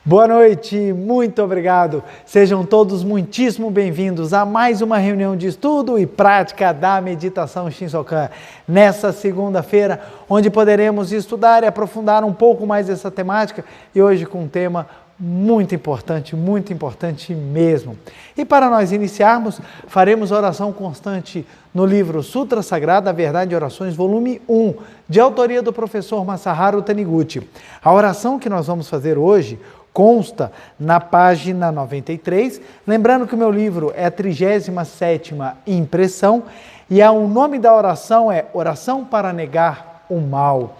Boa noite, muito obrigado. Sejam todos muitíssimo bem-vindos a mais uma reunião de estudo e prática da meditação Shinsokan. Nessa segunda-feira, onde poderemos estudar e aprofundar um pouco mais essa temática e hoje com um tema muito importante mesmo. E para nós iniciarmos, faremos oração constante no livro Sutra Sagrada, a Verdade e Orações, volume 1, de autoria do professor Masaharu Taniguchi. A oração que nós vamos fazer hoje consta na página 93, lembrando que o meu livro é a 37ª impressão e o nome da oração é Oração para Negar o Mal.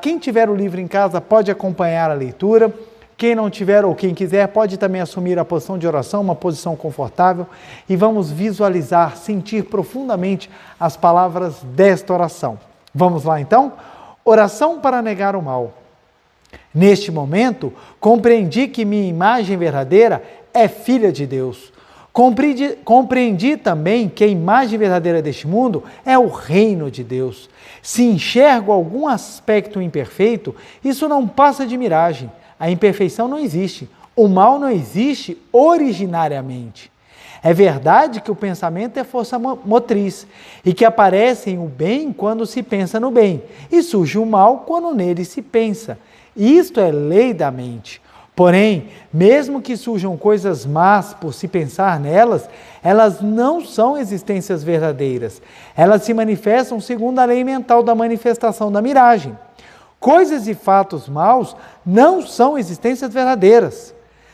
Quem tiver o livro em casa pode acompanhar a leitura, quem não tiver ou quem quiser pode também assumir a posição de oração, uma posição confortável, e vamos visualizar, sentir profundamente as palavras desta oração. Vamos lá então? Oração para negar o mal. Neste momento, compreendi que minha imagem verdadeira é filha de Deus. Compreendi também que a imagem verdadeira deste mundo é o reino de Deus. Se enxergo algum aspecto imperfeito, isso não passa de miragem. A imperfeição não existe. O mal não existe originariamente. É verdade que o pensamento é força motriz e que aparece o bem quando se pensa no bem e surge o mal quando nele se pensa. Isto é lei da mente. Porém, mesmo que surjam coisas más por se pensar nelas, elas não são existências verdadeiras. Elas se manifestam segundo a lei mental da manifestação da miragem. Coisas e fatos maus não são existências verdadeiras.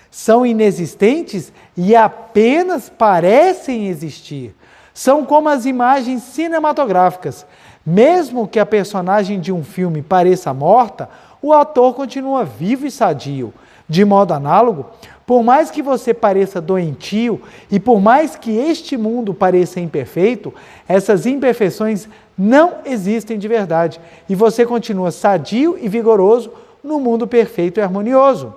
São inexistentes e apenas parecem existir. São como as imagens cinematográficas. Mesmo que a personagem de um filme pareça morta, o ator continua vivo e sadio. De modo análogo, por mais que você pareça doentio e por mais que este mundo pareça imperfeito, essas imperfeições não existem de verdade e você continua sadio e vigoroso no mundo perfeito e harmonioso.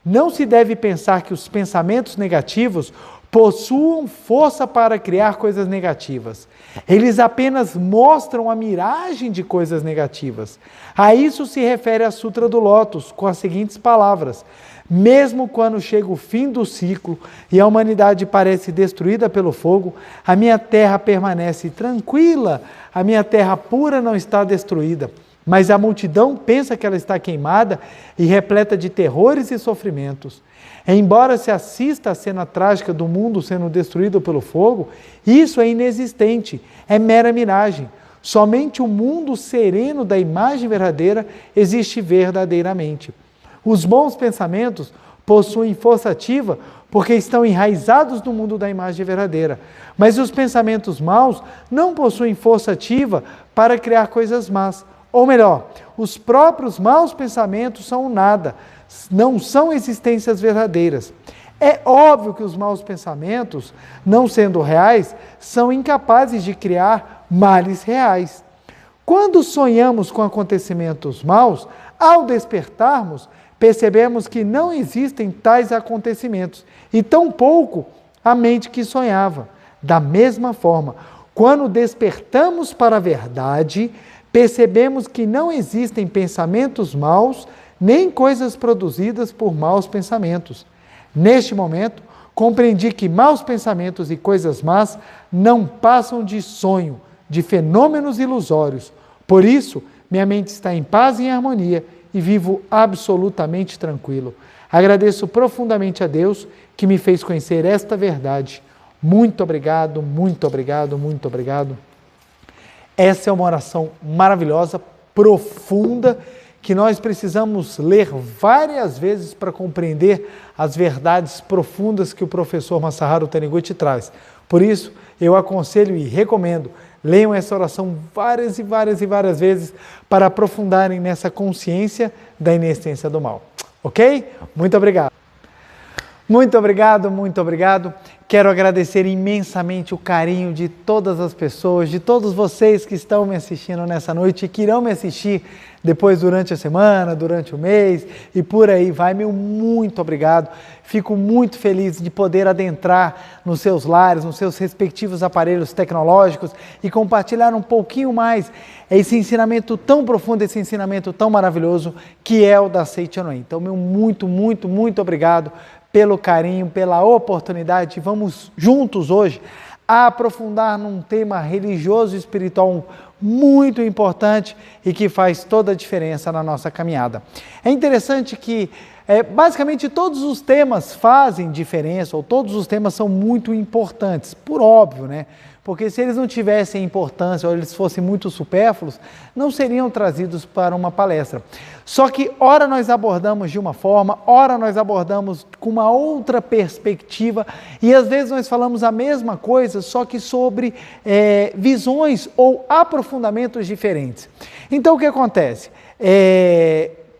Não se deve pensar que os pensamentos negativos possuam força para criar coisas negativas. Eles apenas mostram a miragem de coisas negativas. A isso se refere a Sutra do Lótus, com as seguintes palavras: mesmo quando chega o fim do ciclo e a humanidade parece destruída pelo fogo, a minha terra permanece tranquila, a minha terra pura não está destruída. Mas a multidão pensa que ela está queimada e repleta de terrores e sofrimentos. Embora se assista à cena trágica do mundo sendo destruído pelo fogo, isso é inexistente, é mera miragem. Somente o mundo sereno da imagem verdadeira existe verdadeiramente. Os bons pensamentos possuem força ativa porque estão enraizados no mundo da imagem verdadeira. Mas os pensamentos maus não possuem força ativa para criar coisas más. Ou melhor, os próprios maus pensamentos são nada, não são existências verdadeiras. É óbvio que os maus pensamentos, não sendo reais, são incapazes de criar males reais. Quando sonhamos com acontecimentos maus, ao despertarmos, percebemos que não existem tais acontecimentos, e tampouco a mente que sonhava. Da mesma forma, quando despertamos para a verdade, percebemos que não existem pensamentos maus, nem coisas produzidas por maus pensamentos. Neste momento, compreendi que maus pensamentos e coisas más não passam de sonho, de fenômenos ilusórios. Por isso, minha mente está em paz e em harmonia e vivo absolutamente tranquilo. Agradeço profundamente a Deus que me fez conhecer esta verdade. Muito obrigado, muito obrigado, muito obrigado. Essa é uma oração maravilhosa, profunda, que nós precisamos ler várias vezes para compreender as verdades profundas que o professor Masaharu Taniguchi traz. Por isso, eu aconselho e recomendo, leiam essa oração várias vezes para aprofundarem nessa consciência da inexistência do mal. Ok? Muito obrigado. Muito obrigado, muito obrigado. quero agradecer imensamente o carinho de todas as pessoas, de todos vocês que estão me assistindo nessa noite e que irão me assistir depois durante a semana, durante o mês e por aí vai. Meu muito obrigado. Fico muito feliz de poder adentrar nos seus lares, nos seus respectivos aparelhos tecnológicos e compartilhar um pouquinho mais esse ensinamento tão profundo, esse ensinamento tão maravilhoso que é o da Seichonoen. Então, meu muito obrigado pelo carinho, pela oportunidade. Vamos juntos hoje a aprofundar num tema religioso e espiritual muito importante e que faz toda a diferença na nossa caminhada. É interessante que basicamente todos os temas fazem diferença, ou todos os temas são muito importantes, por óbvio, né? Porque se eles não tivessem importância ou eles fossem muito supérfluos, não seriam trazidos para uma palestra. Só que ora nós abordamos de uma forma, ora nós abordamos com uma outra perspectiva e às vezes nós falamos a mesma coisa, só que sobre visões ou aprofundamentos diferentes. Então o que acontece?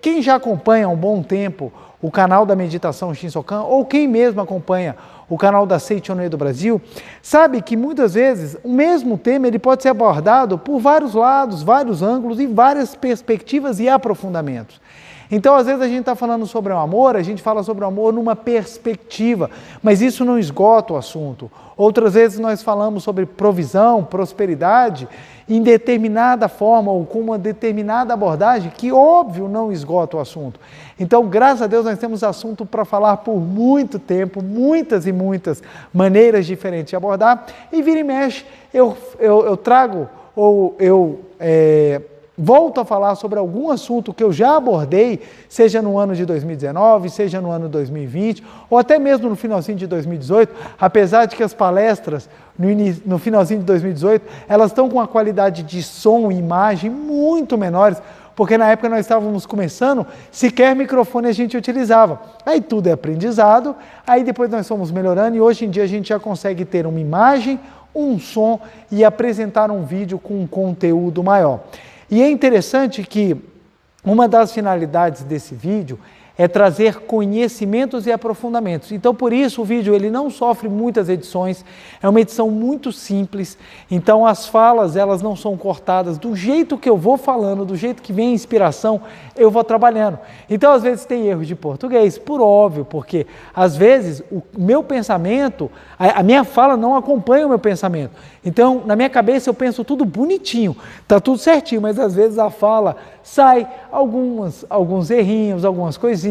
Quem já acompanha há um bom tempo o canal da Meditação Shinsokan, ou quem mesmo acompanha o canal da Seichonoen do Brasil, sabe que muitas vezes o mesmo tema ele pode ser abordado por vários lados, vários ângulos e várias perspectivas e aprofundamentos. Então, às vezes a gente está falando sobre o amor, a gente fala sobre o amor numa perspectiva, mas isso não esgota o assunto. Outras vezes nós falamos sobre provisão, prosperidade, em determinada forma ou com uma determinada abordagem que, óbvio, não esgota o assunto. Então, graças a Deus, nós temos assunto para falar por muito tempo, muitas e muitas maneiras diferentes de abordar, e vira e mexe, eu trago ou eu volto a falar sobre algum assunto que eu já abordei, seja no ano de 2019, seja no ano 2020, ou até mesmo no finalzinho de 2018, apesar de que as palestras no finalzinho de 2018, elas estão com uma qualidade de som e imagem muito menores, porque na época nós estávamos começando, sequer microfone a gente utilizava. Aí tudo é aprendizado, aí depois nós fomos melhorando e hoje em dia a gente já consegue ter uma imagem, um som e apresentar um vídeo com um conteúdo maior. E é interessante que uma das finalidades desse vídeo é trazer conhecimentos e aprofundamentos. Então, por isso, o vídeo ele não sofre muitas edições, é uma edição muito simples, então as falas elas não são cortadas, do jeito que eu vou falando, do jeito que vem a inspiração, eu vou trabalhando. Então, às vezes tem erros de português, por óbvio, porque às vezes o meu pensamento, a minha fala não acompanha o meu pensamento. Então, na minha cabeça eu penso tudo bonitinho, está tudo certinho, mas às vezes a fala sai alguns errinhos, algumas coisinhas,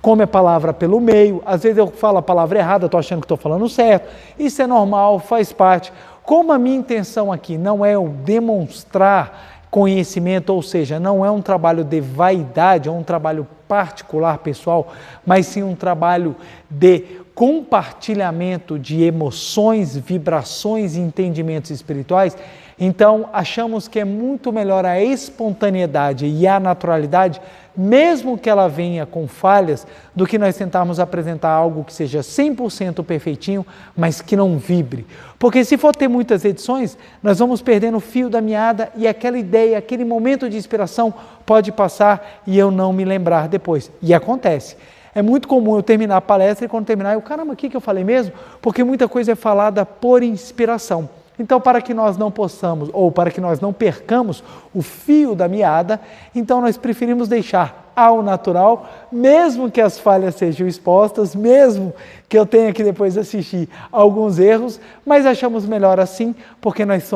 come a palavra pelo meio, às vezes eu falo a palavra errada, estou achando que estou falando certo, isso é normal, faz parte. Como a minha intenção aqui não é demonstrar conhecimento, ou seja, não é um trabalho de vaidade, é um trabalho particular, pessoal, mas sim um trabalho de compartilhamento de emoções, vibrações e entendimentos espirituais, então achamos que é muito melhor a espontaneidade e a naturalidade, mesmo que ela venha com falhas, do que nós tentarmos apresentar algo que seja 100% perfeitinho, mas que não vibre. Porque se for ter muitas edições, nós vamos perdendo o fio da meada e aquela ideia, aquele momento de inspiração pode passar e eu não me lembrar depois. E acontece. É muito comum eu terminar a palestra e quando terminar, caramba, o que eu falei mesmo? Porque muita coisa é falada por inspiração. Então, para que nós não possamos, ou para que nós não percamos o fio da meada, então nós preferimos deixar ao natural, mesmo que as falhas sejam expostas, mesmo que eu tenha que depois assistir alguns erros, mas achamos melhor assim, porque nós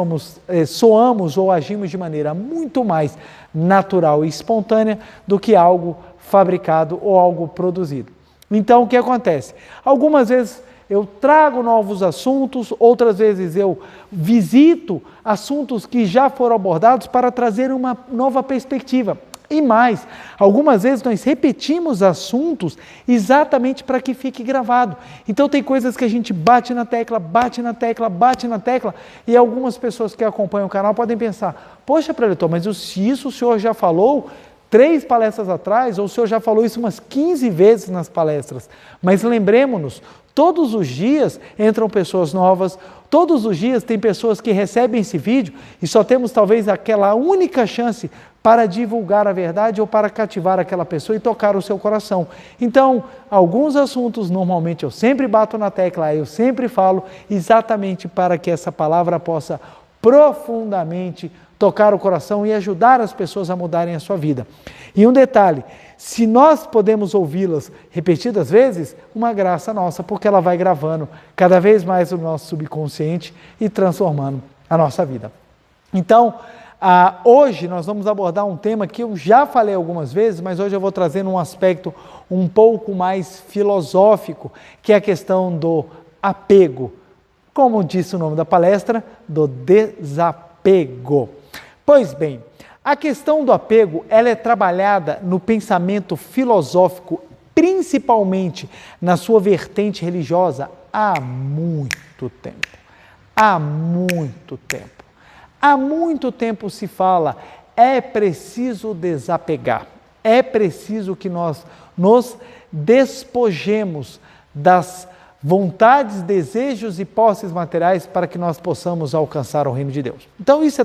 soamos ou agimos de maneira muito mais natural e espontânea do que algo fabricado ou algo produzido. Então, o que acontece? Algumas vezes eu trago novos assuntos, outras vezes eu visito assuntos que já foram abordados para trazer uma nova perspectiva. E mais, algumas vezes nós repetimos assuntos exatamente para que fique gravado. Então tem coisas que a gente bate na tecla, e algumas pessoas que acompanham o canal podem pensar, poxa, preletor, mas se isso o senhor já falou 3 palestras atrás, ou o senhor já falou isso umas 15 vezes nas palestras. Mas lembremos-nos, todos os dias entram pessoas novas, todos os dias tem pessoas que recebem esse vídeo e só temos talvez aquela única chance para divulgar a verdade ou para cativar aquela pessoa e tocar o seu coração. Então, alguns assuntos, normalmente eu sempre bato na tecla, eu sempre falo exatamente para que essa palavra possa profundamente tocar o coração e ajudar as pessoas a mudarem a sua vida. E um detalhe, se nós podemos ouvi-las repetidas vezes, uma graça nossa, porque ela vai gravando cada vez mais o nosso subconsciente e transformando a nossa vida. Então, hoje nós vamos abordar um tema que eu já falei algumas vezes, mas hoje eu vou trazer um aspecto um pouco mais filosófico, que é a questão do apego. Como disse o nome da palestra, do desapego. Pois bem, a questão do apego, ela é trabalhada no pensamento filosófico, principalmente na sua vertente religiosa, há muito tempo. Há muito tempo. Há muito tempo se fala, é preciso desapegar, é preciso que nós nos despojemos das vontades, desejos e posses materiais para que nós possamos alcançar o reino de Deus. Então isso é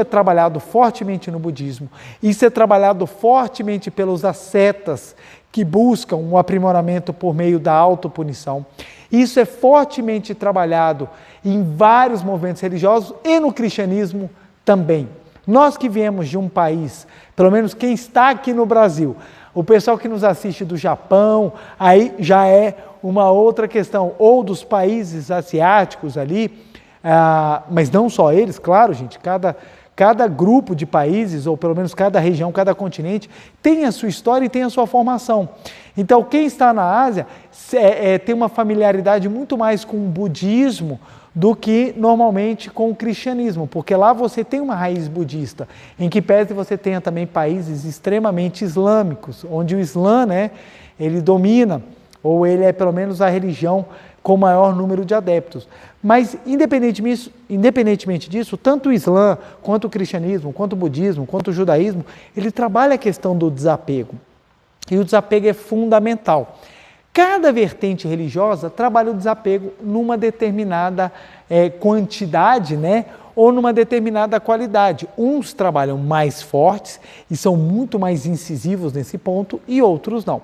trabalhado fortemente no budismo, isso é trabalhado fortemente pelos ascetas que buscam um aprimoramento por meio da autopunição. Isso é fortemente trabalhado em vários movimentos religiosos e no cristianismo também. Nós que viemos de um país, pelo menos quem está aqui no Brasil, o pessoal que nos assiste do Japão, aí já é uma outra questão, ou dos países asiáticos ali, mas não só eles, claro, gente, cada grupo de países, ou pelo menos cada região, cada continente, tem a sua história e tem a sua formação. Então, quem está na Ásia tem uma familiaridade muito mais com o budismo do que normalmente com o cristianismo, porque lá você tem uma raiz budista, em que pese você tenha também países extremamente islâmicos, onde o Islã, ele domina, ou ele é pelo menos a religião com o maior número de adeptos. Mas, independentemente disso, tanto o Islã, quanto o cristianismo, quanto o budismo, quanto o judaísmo, ele trabalha a questão do desapego. E o desapego é fundamental. Cada vertente religiosa trabalha o desapego numa determinada quantidade, ou numa determinada qualidade. Uns trabalham mais fortes e são muito mais incisivos nesse ponto e outros não.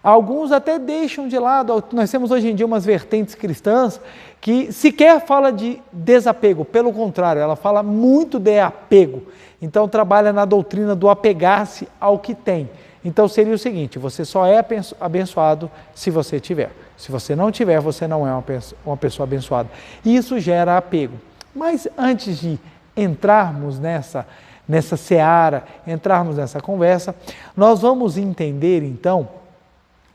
Alguns até deixam de lado, nós temos hoje em dia umas vertentes cristãs que sequer fala de desapego, pelo contrário, ela fala muito de apego. Então trabalha na doutrina do apegar-se ao que tem. Então seria o seguinte, você só é abençoado se você tiver. Se você não tiver, você não é uma pessoa abençoada. E isso gera apego. Mas antes de entrarmos nessa seara, entrarmos nessa conversa, nós vamos entender então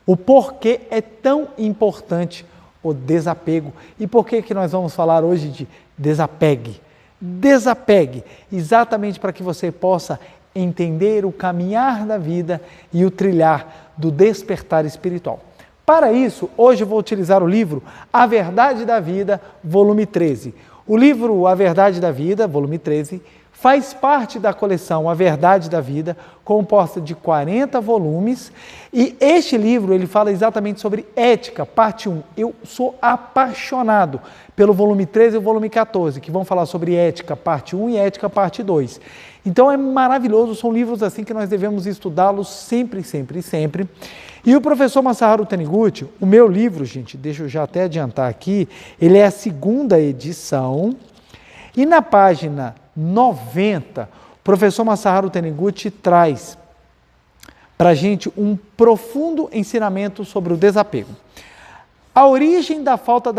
o porquê é tão importante o desapego e por que nós vamos falar hoje de desapegue. Desapegue, exatamente para que você possa entender o caminhar da vida e o trilhar do despertar espiritual. Para isso, hoje eu vou utilizar o livro A Verdade da Vida, volume 13. O livro A Verdade da Vida, volume 13, faz parte da coleção A Verdade da Vida, composta de 40 volumes, e este livro ele fala exatamente sobre ética, parte 1. Eu sou apaixonado pelo volume 13 e o volume 14, que vão falar sobre ética, parte 1 e ética, parte 2. Então é maravilhoso, são livros assim que nós devemos estudá-los sempre, sempre, sempre. E o professor Masaharu Taniguchi, o meu livro, gente, deixa eu já até adiantar aqui, ele é a 2ª edição, e na página 90, o professor Masaharu Taniguchi traz para a gente um profundo ensinamento sobre o desapego. A origem da falta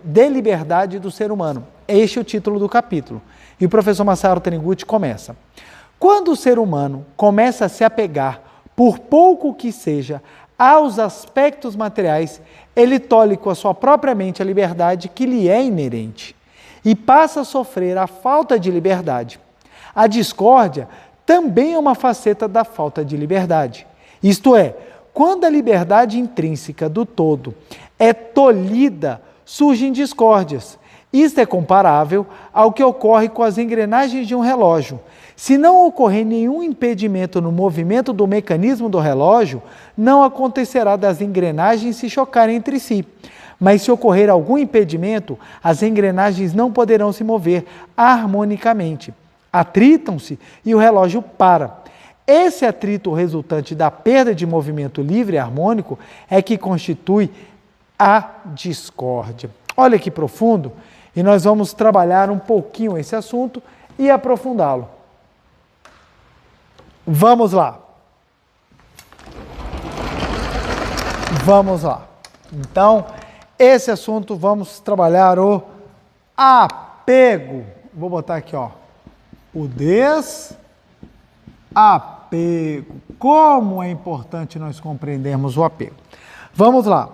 de liberdade do ser humano. Este é o título do capítulo. E o professor Masaharu Taniguchi começa. Quando o ser humano começa a se apegar, por pouco que seja, aos aspectos materiais, ele tolhe com a sua própria mente a liberdade que lhe é inerente e passa a sofrer a falta de liberdade. A discórdia também é uma faceta da falta de liberdade. Isto é, quando a liberdade intrínseca do todo é tolhida, surgem discórdias. Isto é comparável ao que ocorre com as engrenagens de um relógio. Se não ocorrer nenhum impedimento no movimento do mecanismo do relógio, não acontecerá das engrenagens se chocarem entre si. Mas se ocorrer algum impedimento, as engrenagens não poderão se mover harmonicamente. atritam-se e o relógio para. Esse atrito resultante da perda de movimento livre e harmônico é que constitui a discórdia. Olha que profundo, e nós vamos trabalhar um pouquinho esse assunto e aprofundá-lo. Vamos lá. Vamos lá. Então, esse assunto vamos trabalhar o apego. Vou botar aqui, ó. O desapego. Como é importante nós compreendermos o apego. Vamos lá.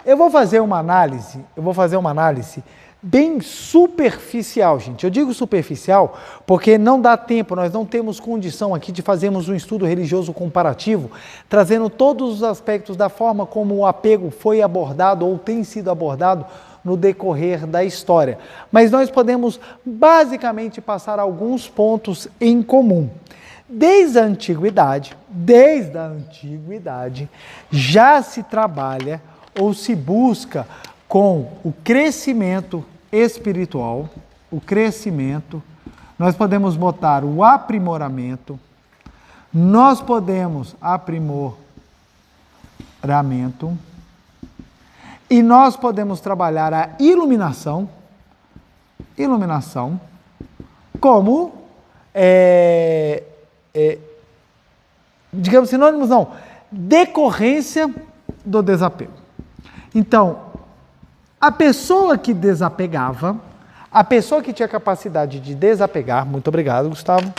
Eu vou fazer uma análise bem superficial, gente. Eu digo superficial porque não dá tempo, nós não temos condição aqui de fazermos um estudo religioso comparativo, trazendo todos os aspectos da forma como o apego foi abordado ou tem sido abordado no decorrer da história. Mas nós podemos basicamente passar alguns pontos em comum. Desde a antiguidade, já se trabalha ou se busca com o crescimento espiritual, nós podemos botar o aprimoramento, nós podemos e nós podemos trabalhar a iluminação como, digamos sinônimos, não, decorrência do desapego. Então, a pessoa que desapegava, a pessoa que tinha capacidade de desapegar, muito obrigado, Gustavo.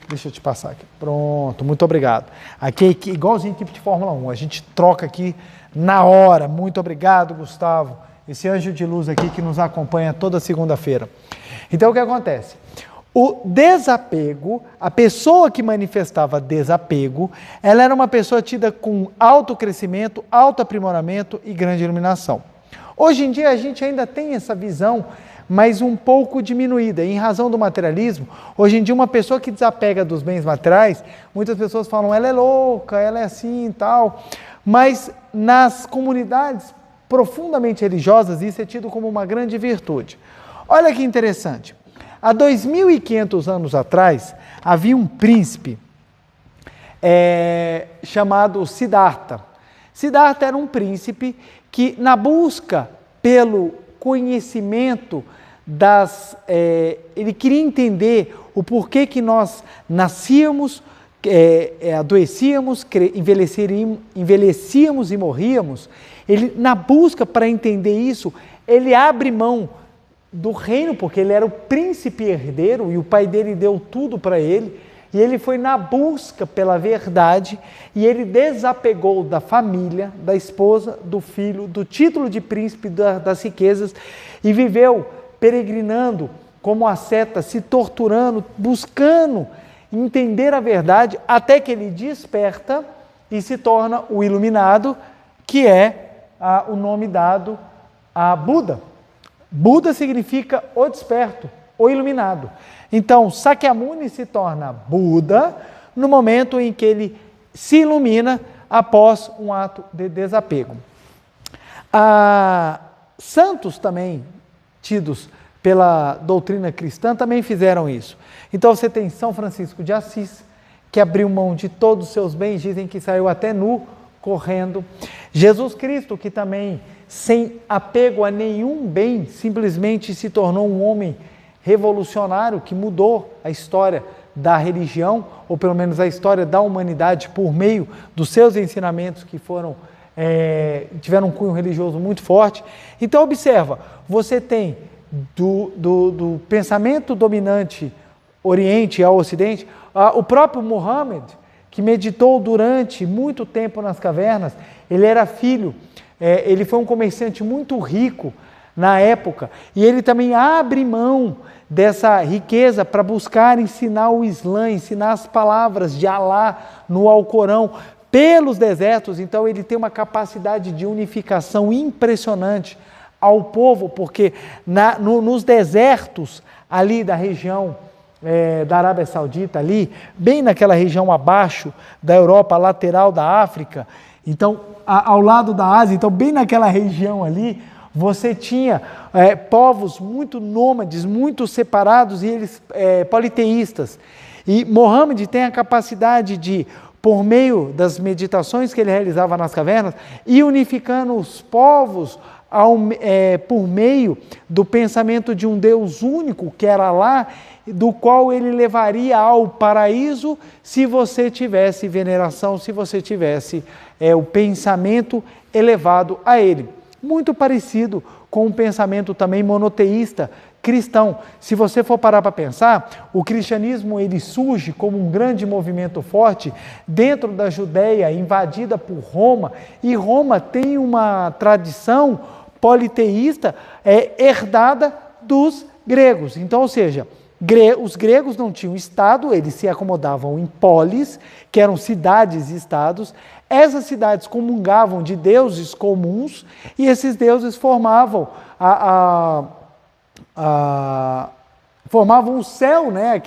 Deixa eu te passar aqui. Pronto, muito obrigado. Aqui é igualzinho equipe de Fórmula 1, a gente troca aqui na hora. Muito obrigado, Gustavo. Esse anjo de luz aqui que nos acompanha toda segunda-feira. Então, o que acontece? O desapego, a pessoa que manifestava desapego, ela era uma pessoa tida com alto crescimento, alto aprimoramento e grande iluminação. Hoje em dia a gente ainda tem essa visão, mas um pouco diminuída, em razão do materialismo. Hoje em dia uma pessoa que desapega dos bens materiais, muitas pessoas falam, ela é louca, ela é assim e tal, mas nas comunidades profundamente religiosas isso é tido como uma grande virtude. Olha que interessante. Há 2.500 anos atrás, havia um príncipe chamado Siddhartha. Siddhartha era um príncipe que, na busca pelo conhecimento ele queria entender o porquê que nós nascíamos, adoecíamos, envelhecíamos e morríamos. Ele, na busca para entender isso, ele abre mão do reino, porque ele era o príncipe herdeiro e o pai dele deu tudo para ele, e ele foi na busca pela verdade e ele desapegou da família, da esposa, do filho, do título de príncipe, das riquezas e viveu peregrinando como asceta, se torturando, buscando entender a verdade até que ele desperta e se torna o iluminado, que é o nome dado a Buda. Buda significa o desperto, o iluminado. Então, Sakyamuni se torna Buda no momento em que ele se ilumina após um ato de desapego. Santos também, tidos pela doutrina cristã, também fizeram isso. Então você tem São Francisco de Assis, que abriu mão de todos os seus bens, dizem que saiu até nu, correndo. Jesus Cristo, que também, sem apego a nenhum bem, simplesmente se tornou um homem revolucionário que mudou a história da religião, ou pelo menos a história da humanidade, por meio dos seus ensinamentos que tiveram um cunho religioso muito forte. Então observa, você tem do pensamento dominante Oriente ao Ocidente, o próprio Muhammad, que meditou durante muito tempo nas cavernas. Ele era filho, ele foi um comerciante muito rico na época, e ele também abre mão dessa riqueza para buscar ensinar o Islã, ensinar as palavras de Alá no Alcorão pelos desertos. Então ele tem uma capacidade de unificação impressionante ao povo, porque nos desertos ali da região da Arábia Saudita, ali, bem naquela região abaixo da Europa, lateral da África, então ao lado da Ásia, então bem naquela região ali, Você tinha povos muito nômades, muito separados e eles politeístas. E Mohammed tem a capacidade de, por meio das meditações que ele realizava nas cavernas, ir unificando os povos por meio do pensamento de um Deus único, que era Allah, do qual ele levaria ao paraíso se você tivesse veneração, se você tivesse o pensamento elevado a ele. Muito parecido com um pensamento também monoteísta cristão. Se você for parar para pensar, o cristianismo ele surge como um grande movimento forte dentro da Judéia, invadida por Roma, e Roma tem uma tradição politeísta herdada dos gregos. Então, ou seja, os gregos não tinham Estado, eles se acomodavam em polis, que eram cidades-estados. Essas cidades comungavam de deuses comuns e esses deuses formavam formavam o céu, né?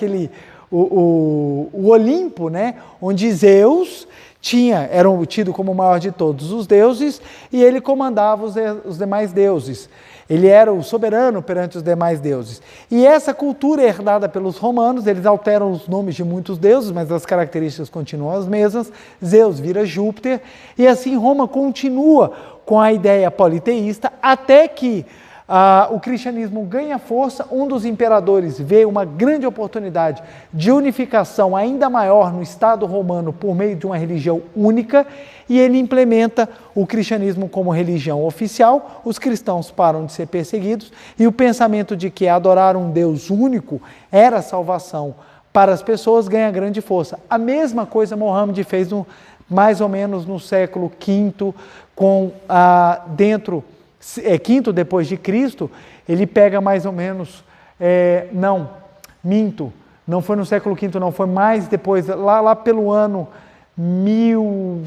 O Olimpo, né? Onde Zeus era tido como o maior de todos os deuses e ele comandava os demais deuses. Ele era o soberano perante os demais deuses. E essa cultura herdada pelos romanos, eles alteram os nomes de muitos deuses, mas as características continuam as mesmas. Zeus vira Júpiter, e assim Roma continua com a ideia politeísta, até que o cristianismo ganha força. Um dos imperadores vê uma grande oportunidade de unificação ainda maior no Estado romano por meio de uma religião única, e ele implementa o cristianismo como religião oficial. Os cristãos param de ser perseguidos e o pensamento de que adorar um Deus único era salvação para as pessoas ganha grande força. A mesma coisa Mohammed fez mais ou menos no século V, quinto depois de Cristo. Ele pega mais ou menos, não foi no século V, não, foi mais depois, lá pelo ano 1000,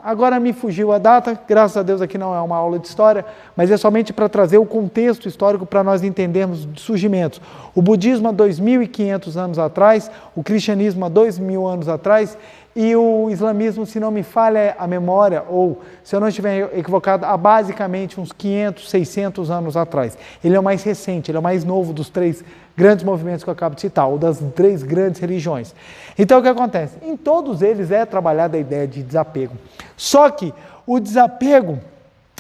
agora me fugiu a data, graças a Deus aqui não é uma aula de história, mas é somente para trazer o contexto histórico para nós entendermos os surgimentos. O budismo há 2.500 anos atrás, o cristianismo há 2.000 anos atrás, e o islamismo, se não me falha a memória, ou se eu não estiver equivocado, há basicamente uns 500, 600 anos atrás. Ele é o mais recente, ele é o mais novo dos 3 grandes movimentos que eu acabo de citar, ou das 3 grandes religiões. Então o que acontece? Em todos eles é trabalhada a ideia de desapego. Só que o desapego,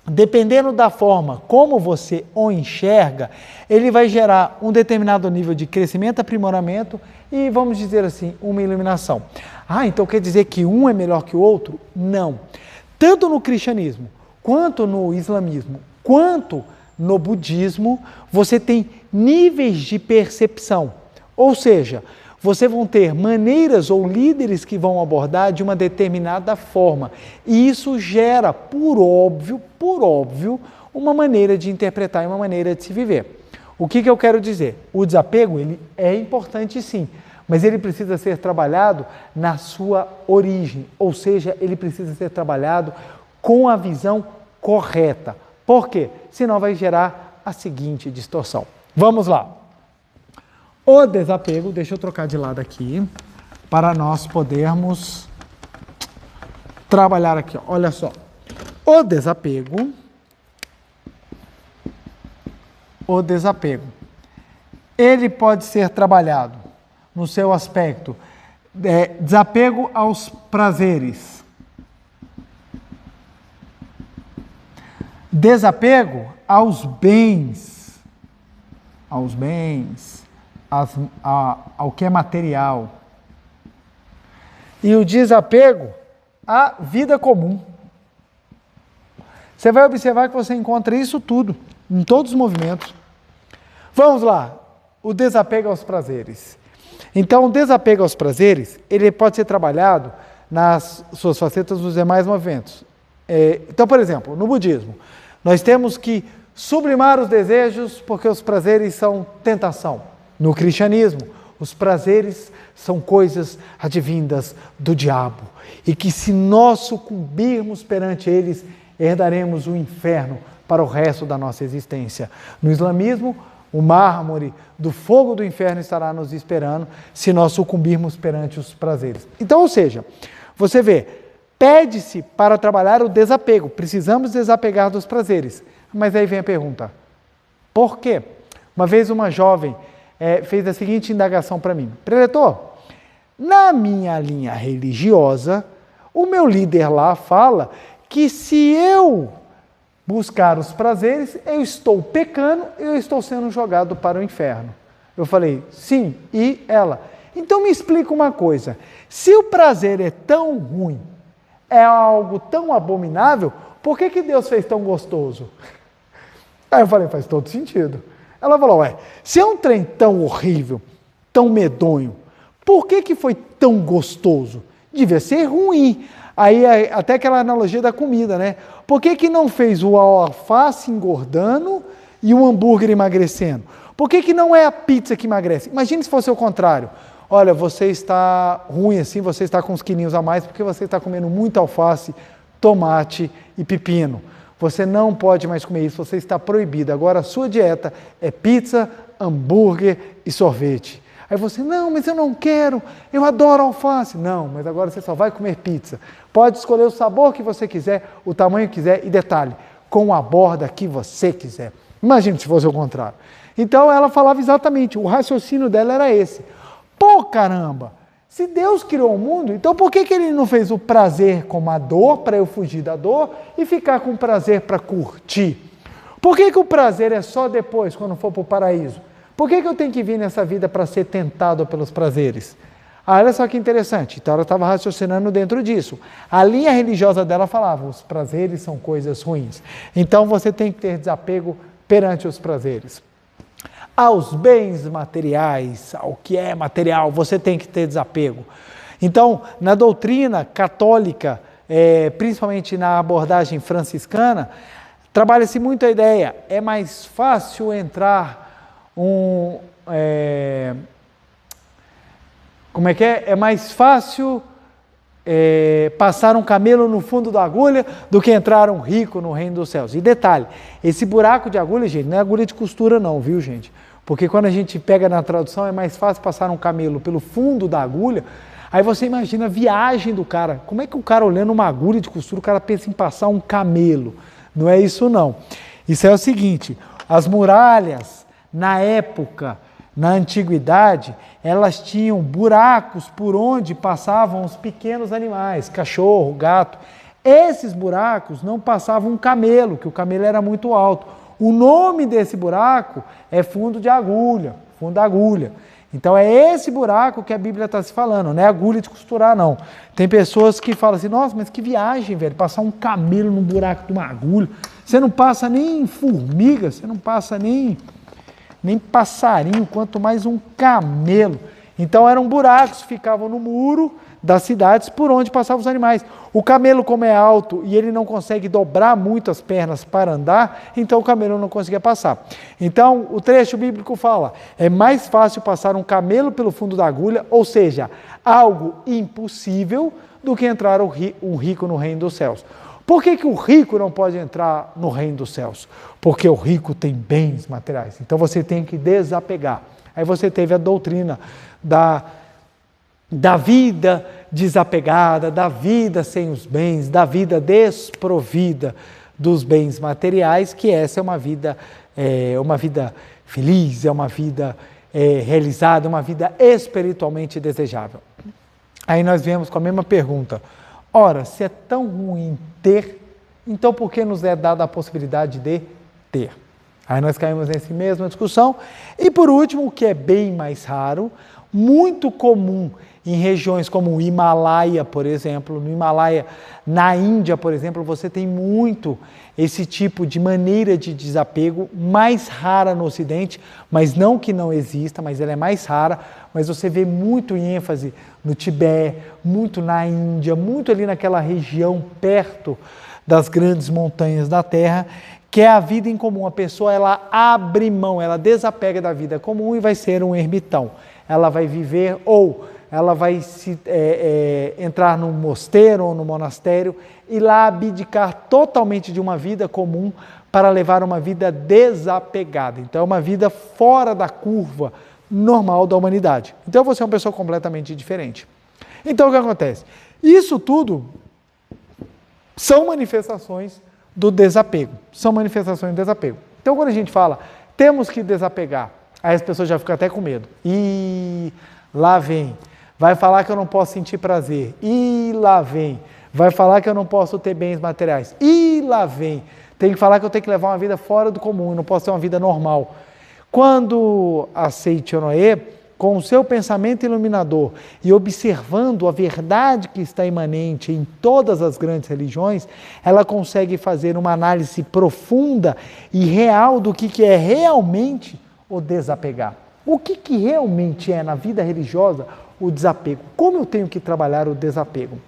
dependendo da forma como você o enxerga, ele vai gerar um determinado nível de crescimento, aprimoramento e, vamos dizer assim, uma iluminação. Então quer dizer que um é melhor que o outro? Não. Tanto no cristianismo, quanto no islamismo, quanto no budismo, você tem níveis de percepção. Ou seja, você vão ter maneiras ou líderes que vão abordar de uma determinada forma. E isso gera, por óbvio, uma maneira de interpretar e uma maneira de se viver. O que eu quero dizer? O desapego, ele é importante sim, mas ele precisa ser trabalhado na sua origem, ou seja, ele precisa ser trabalhado com a visão correta. Por quê? Senão vai gerar a seguinte distorção. Vamos lá. O desapego, deixa eu trocar de lado aqui, para nós podermos trabalhar aqui. Olha só. O desapego, ele pode ser trabalhado no seu aspecto desapego aos prazeres, desapego aos bens, ao que é material, e o desapego à vida comum. Você vai observar que você encontra isso tudo, em todos os movimentos. Vamos lá, o desapego aos prazeres. Então, o desapego aos prazeres, ele pode ser trabalhado nas suas facetas nos demais movimentos. Então, por exemplo, no budismo, nós temos que sublimar os desejos porque os prazeres são tentação. No cristianismo, os prazeres são coisas advindas do diabo e que, se nós sucumbirmos perante eles, herdaremos o inferno para o resto da nossa existência. No islamismo, o mármore do fogo do inferno estará nos esperando se nós sucumbirmos perante os prazeres. Então, ou seja, você vê, pede-se para trabalhar o desapego, precisamos desapegar dos prazeres, Mas aí vem a pergunta, por quê? Uma vez uma jovem fez a seguinte indagação para mim. Preletor, na minha linha religiosa, o meu líder lá fala que se eu buscar os prazeres, eu estou pecando, eu estou sendo jogado para o inferno. Eu falei, sim, e ela? Então me explica uma coisa, se o prazer é tão ruim, é algo tão abominável, por que Deus fez tão gostoso? Aí eu falei, faz todo sentido. Ela falou, se é um trem tão horrível, tão medonho, por que foi tão gostoso? Devia ser ruim. Aí até aquela analogia da comida, né? Por que não fez o alface engordando e o hambúrguer emagrecendo? Por que não é a pizza que emagrece? Imagine se fosse o contrário. Olha, você está ruim assim, você está com uns quilinhos a mais porque você está comendo muita alface, tomate e pepino. Você não pode mais comer isso, você está proibido. Agora a sua dieta é pizza, hambúrguer e sorvete. Aí você, não, mas eu não quero, eu adoro alface. Não, mas agora você só vai comer pizza. Pode escolher o sabor que você quiser, o tamanho que quiser e detalhe, com a borda que você quiser. Imagine se fosse o contrário. Então ela falava exatamente, o raciocínio dela era esse. Pô, caramba, se Deus criou o mundo, então por que Ele não fez o prazer como a dor, para eu fugir da dor, e ficar com prazer para curtir? Por que o prazer é só depois, quando for para o paraíso? Por que eu tenho que vir nessa vida para ser tentado pelos prazeres? Olha só que interessante, então ela estava raciocinando dentro disso. A linha religiosa dela falava, os prazeres são coisas ruins. Então você tem que ter desapego perante os prazeres. Aos bens materiais, ao que é material, você tem que ter desapego. Então, na doutrina católica, principalmente na abordagem franciscana, trabalha-se muito a ideia, é mais fácil entrar É mais fácil passar um camelo no fundo da agulha do que entrar um rico no reino dos céus. E detalhe, esse buraco de agulha, gente, não é agulha de costura não, viu, gente? Porque quando a gente pega na tradução, é mais fácil passar um camelo pelo fundo da agulha. Aí você imagina a viagem do cara. Como é que o cara olhando uma agulha de costura, o cara pensa em passar um camelo? Não é isso não. Isso é o seguinte, as muralhas, na época, na antiguidade, elas tinham buracos por onde passavam os pequenos animais, cachorro, gato. Esses buracos não passavam um camelo, que o camelo era muito alto. O nome desse buraco é fundo de agulha, fundo da agulha. Então é esse buraco que a Bíblia está se falando, não é agulha de costurar não. Tem pessoas que falam assim, nossa, mas que viagem, velho, passar um camelo num buraco de uma agulha. Você não passa nem formiga, você não passa nem passarinho, quanto mais um camelo. Então eram buracos, ficavam no muro das cidades por onde passavam os animais. O camelo, como é alto e ele não consegue dobrar muito as pernas para andar, então o camelo não conseguia passar. Então o trecho bíblico fala, é mais fácil passar um camelo pelo fundo da agulha, ou seja, algo impossível, do que entrar um rico no reino dos céus. Por que o rico não pode entrar no reino dos céus? Porque o rico tem bens materiais. Então você tem que desapegar. Aí você teve a doutrina da vida desapegada, da vida sem os bens, da vida desprovida dos bens materiais, que essa é uma vida feliz, é uma vida realizada, uma vida espiritualmente desejável. Aí nós viemos com a mesma pergunta. Ora, se é tão ruim ter, então por que nos é dada a possibilidade de ter? Aí nós caímos nessa mesma discussão. E por último, o que é bem mais raro, muito comum em regiões como o Himalaia, por exemplo. No Himalaia, na Índia, por exemplo, você tem muito esse tipo de maneira de desapego, mais rara no Ocidente, mas não que não exista, mas ela é mais rara, mas você vê muito em ênfase no Tibete, muito na Índia, muito ali naquela região perto das grandes montanhas da Terra, que é a vida em comum. A pessoa, ela abre mão, ela desapega da vida comum e vai ser um ermitão. Ela vai viver ou ela vai entrar num mosteiro ou no monastério e lá abdicar totalmente de uma vida comum para levar uma vida desapegada. Então é uma vida fora da curva normal da humanidade. Então você é uma pessoa completamente diferente. Então o que acontece? Isso tudo são manifestações do desapego. São manifestações de desapego. Então, quando a gente fala, temos que desapegar, aí as pessoas já ficam até com medo. E lá vem. Vai falar que eu não posso sentir prazer. E lá vem. Vai falar que eu não posso ter bens materiais. E lá vem. Tem que falar que eu tenho que levar uma vida fora do comum, eu não posso ter uma vida normal. Quando a Seichonoye, com o seu pensamento iluminador e observando a verdade que está imanente em todas as grandes religiões, ela consegue fazer uma análise profunda e real do que é realmente o desapegar. O que realmente é na vida religiosa o desapego? Como eu tenho que trabalhar o desapego?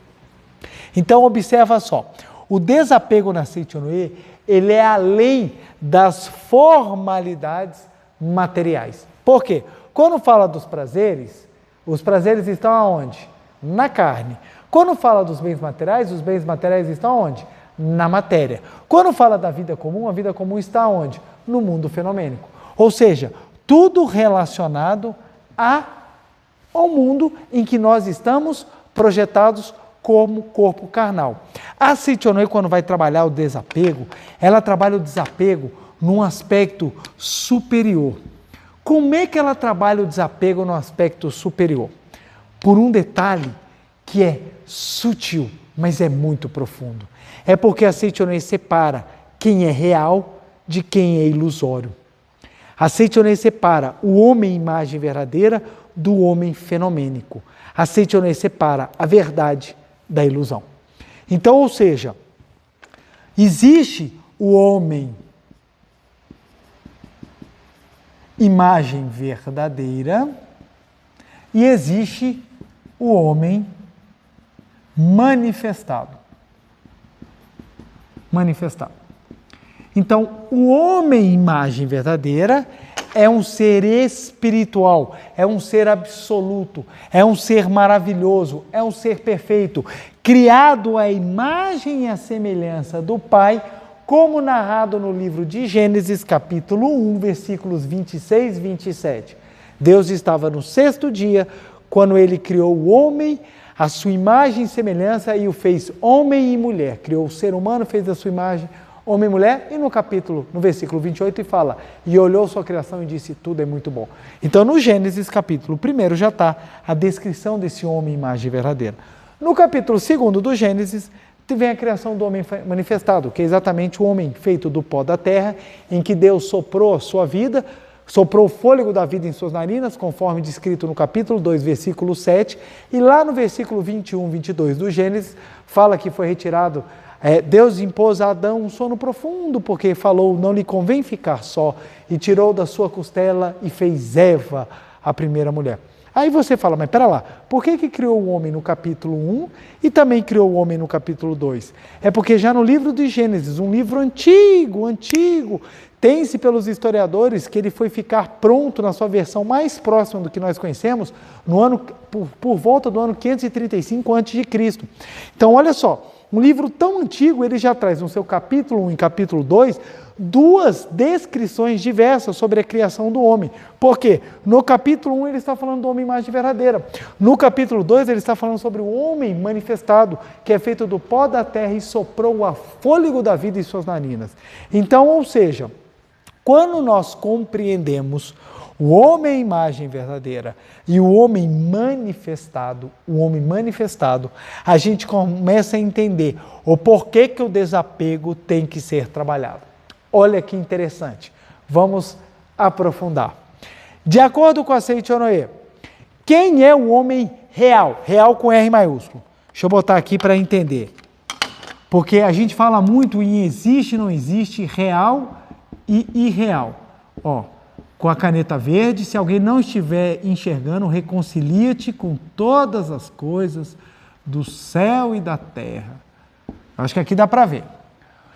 Então observa só, o desapego na Seichonoye, ele é além das formalidades materiais. Por quê? Quando fala dos prazeres, os prazeres estão aonde? Na carne. Quando fala dos bens materiais, os bens materiais estão aonde? Na matéria. Quando fala da vida comum, a vida comum está aonde? No mundo fenomênico. Ou seja, tudo relacionado ao mundo em que nós estamos projetados como corpo carnal. A Seichonoye, quando vai trabalhar o desapego, ela trabalha o desapego num aspecto superior. Como é que ela trabalha o desapego no aspecto superior? Por um detalhe que é sutil, mas é muito profundo. É porque a Seichonoye separa quem é real de quem é ilusório. A Seichonoye separa o homem imagem verdadeira do homem fenomênico. A Seichonoye separa a verdade da ilusão. Então, ou seja, existe o homem imagem verdadeira e existe o homem manifestado. Então, o homem imagem verdadeira é um ser espiritual, é um ser absoluto, é um ser maravilhoso, é um ser perfeito, criado à imagem e à semelhança do Pai, como narrado no livro de Gênesis, capítulo 1, versículos 26 e 27. Deus estava no sexto dia, quando Ele criou o homem, a sua imagem e semelhança, e o fez homem e mulher. Criou o ser humano, fez a sua imagem, homem e mulher, e no versículo 28, e fala, e olhou sua criação e disse, tudo é muito bom. Então, no Gênesis, capítulo 1, já está a descrição desse homem imagem verdadeira. No capítulo 2 do Gênesis, vem a criação do homem manifestado, que é exatamente o homem feito do pó da terra, em que Deus soprou a sua vida, soprou o fôlego da vida em suas narinas, conforme descrito no capítulo 2, versículo 7, e lá no versículo 21, 22 do Gênesis, fala que foi retirado, Deus impôs a Adão um sono profundo, porque falou, não lhe convém ficar só, e tirou da sua costela e fez Eva, a primeira mulher. Aí você fala, mas pera lá, por que criou o homem no capítulo 1 e também criou o homem no capítulo 2? É porque já no livro de Gênesis, um livro antigo, tem-se pelos historiadores que ele foi ficar pronto na sua versão mais próxima do que nós conhecemos, por volta do ano 535 a.C. Então olha só, um livro tão antigo, ele já traz no seu capítulo 1 e capítulo 2, duas descrições diversas sobre a criação do homem. Por quê? No capítulo 1 ele está falando do homem imagem verdadeira. No capítulo 2 ele está falando sobre o homem manifestado, que é feito do pó da terra e soprou a fôlego da vida em suas narinas. Então, ou seja, quando nós compreendemos o homem imagem verdadeira e o homem manifestado, a gente começa a entender o porquê que o desapego tem que ser trabalhado. Olha que interessante. Vamos aprofundar. De acordo com a Seichonoye, quem é o homem real? Real com R maiúsculo. Deixa eu botar aqui para entender. Porque a gente fala muito em existe, não existe, real e irreal. Ó, com a caneta verde, se alguém não estiver enxergando, reconcilia-te com todas as coisas do céu e da terra. Acho que aqui dá para ver.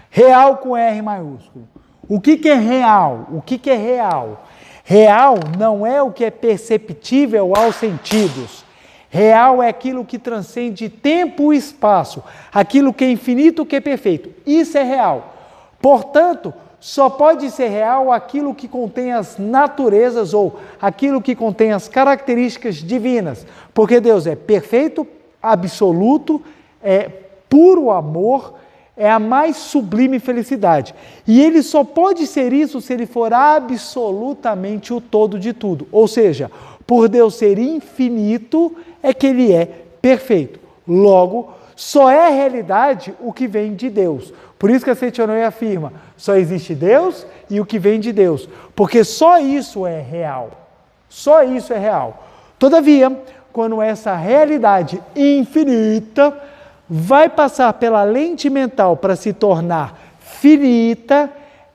Real com R maiúsculo. O que é real? O que é real? Real não é o que é perceptível aos sentidos. Real é aquilo que transcende tempo e espaço. Aquilo que é infinito, que é perfeito. Isso é real. Portanto, só pode ser real aquilo que contém as naturezas ou aquilo que contém as características divinas. Porque Deus é perfeito, absoluto, é puro amor, é a mais sublime felicidade. E ele só pode ser isso se ele for absolutamente o todo de tudo. Ou seja, por Deus ser infinito, é que ele é perfeito. Logo, só é realidade o que vem de Deus. Por isso que a Seitonoi afirma, só existe Deus e o que vem de Deus. Porque só isso é real. Só isso é real. Todavia, quando essa realidade infinita vai passar pela lente mental para se tornar finita,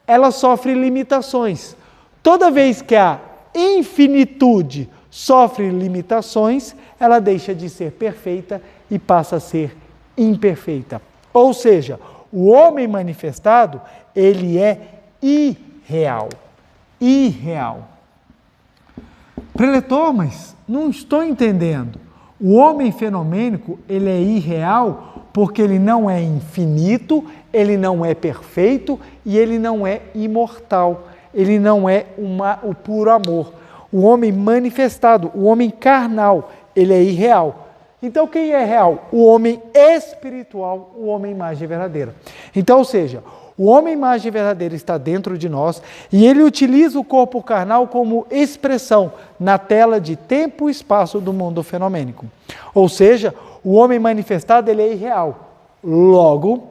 ela sofre limitações. Toda vez que a infinitude sofre limitações, ela deixa de ser perfeita e passa a ser imperfeita. Ou seja, o homem manifestado, ele é irreal. Irreal. Preletor, mas não estou entendendo. O homem fenomênico, ele é irreal porque ele não é infinito, ele não é perfeito e ele não é imortal. Ele não é o puro amor. O homem manifestado, o homem carnal, ele é irreal. Então quem é real? O homem espiritual, o homem imagem verdadeira. Então, ou seja, o homem imagem verdadeira está dentro de nós e ele utiliza o corpo carnal como expressão na tela de tempo e espaço do mundo fenomênico. Ou seja, o homem manifestado ele é irreal. Logo,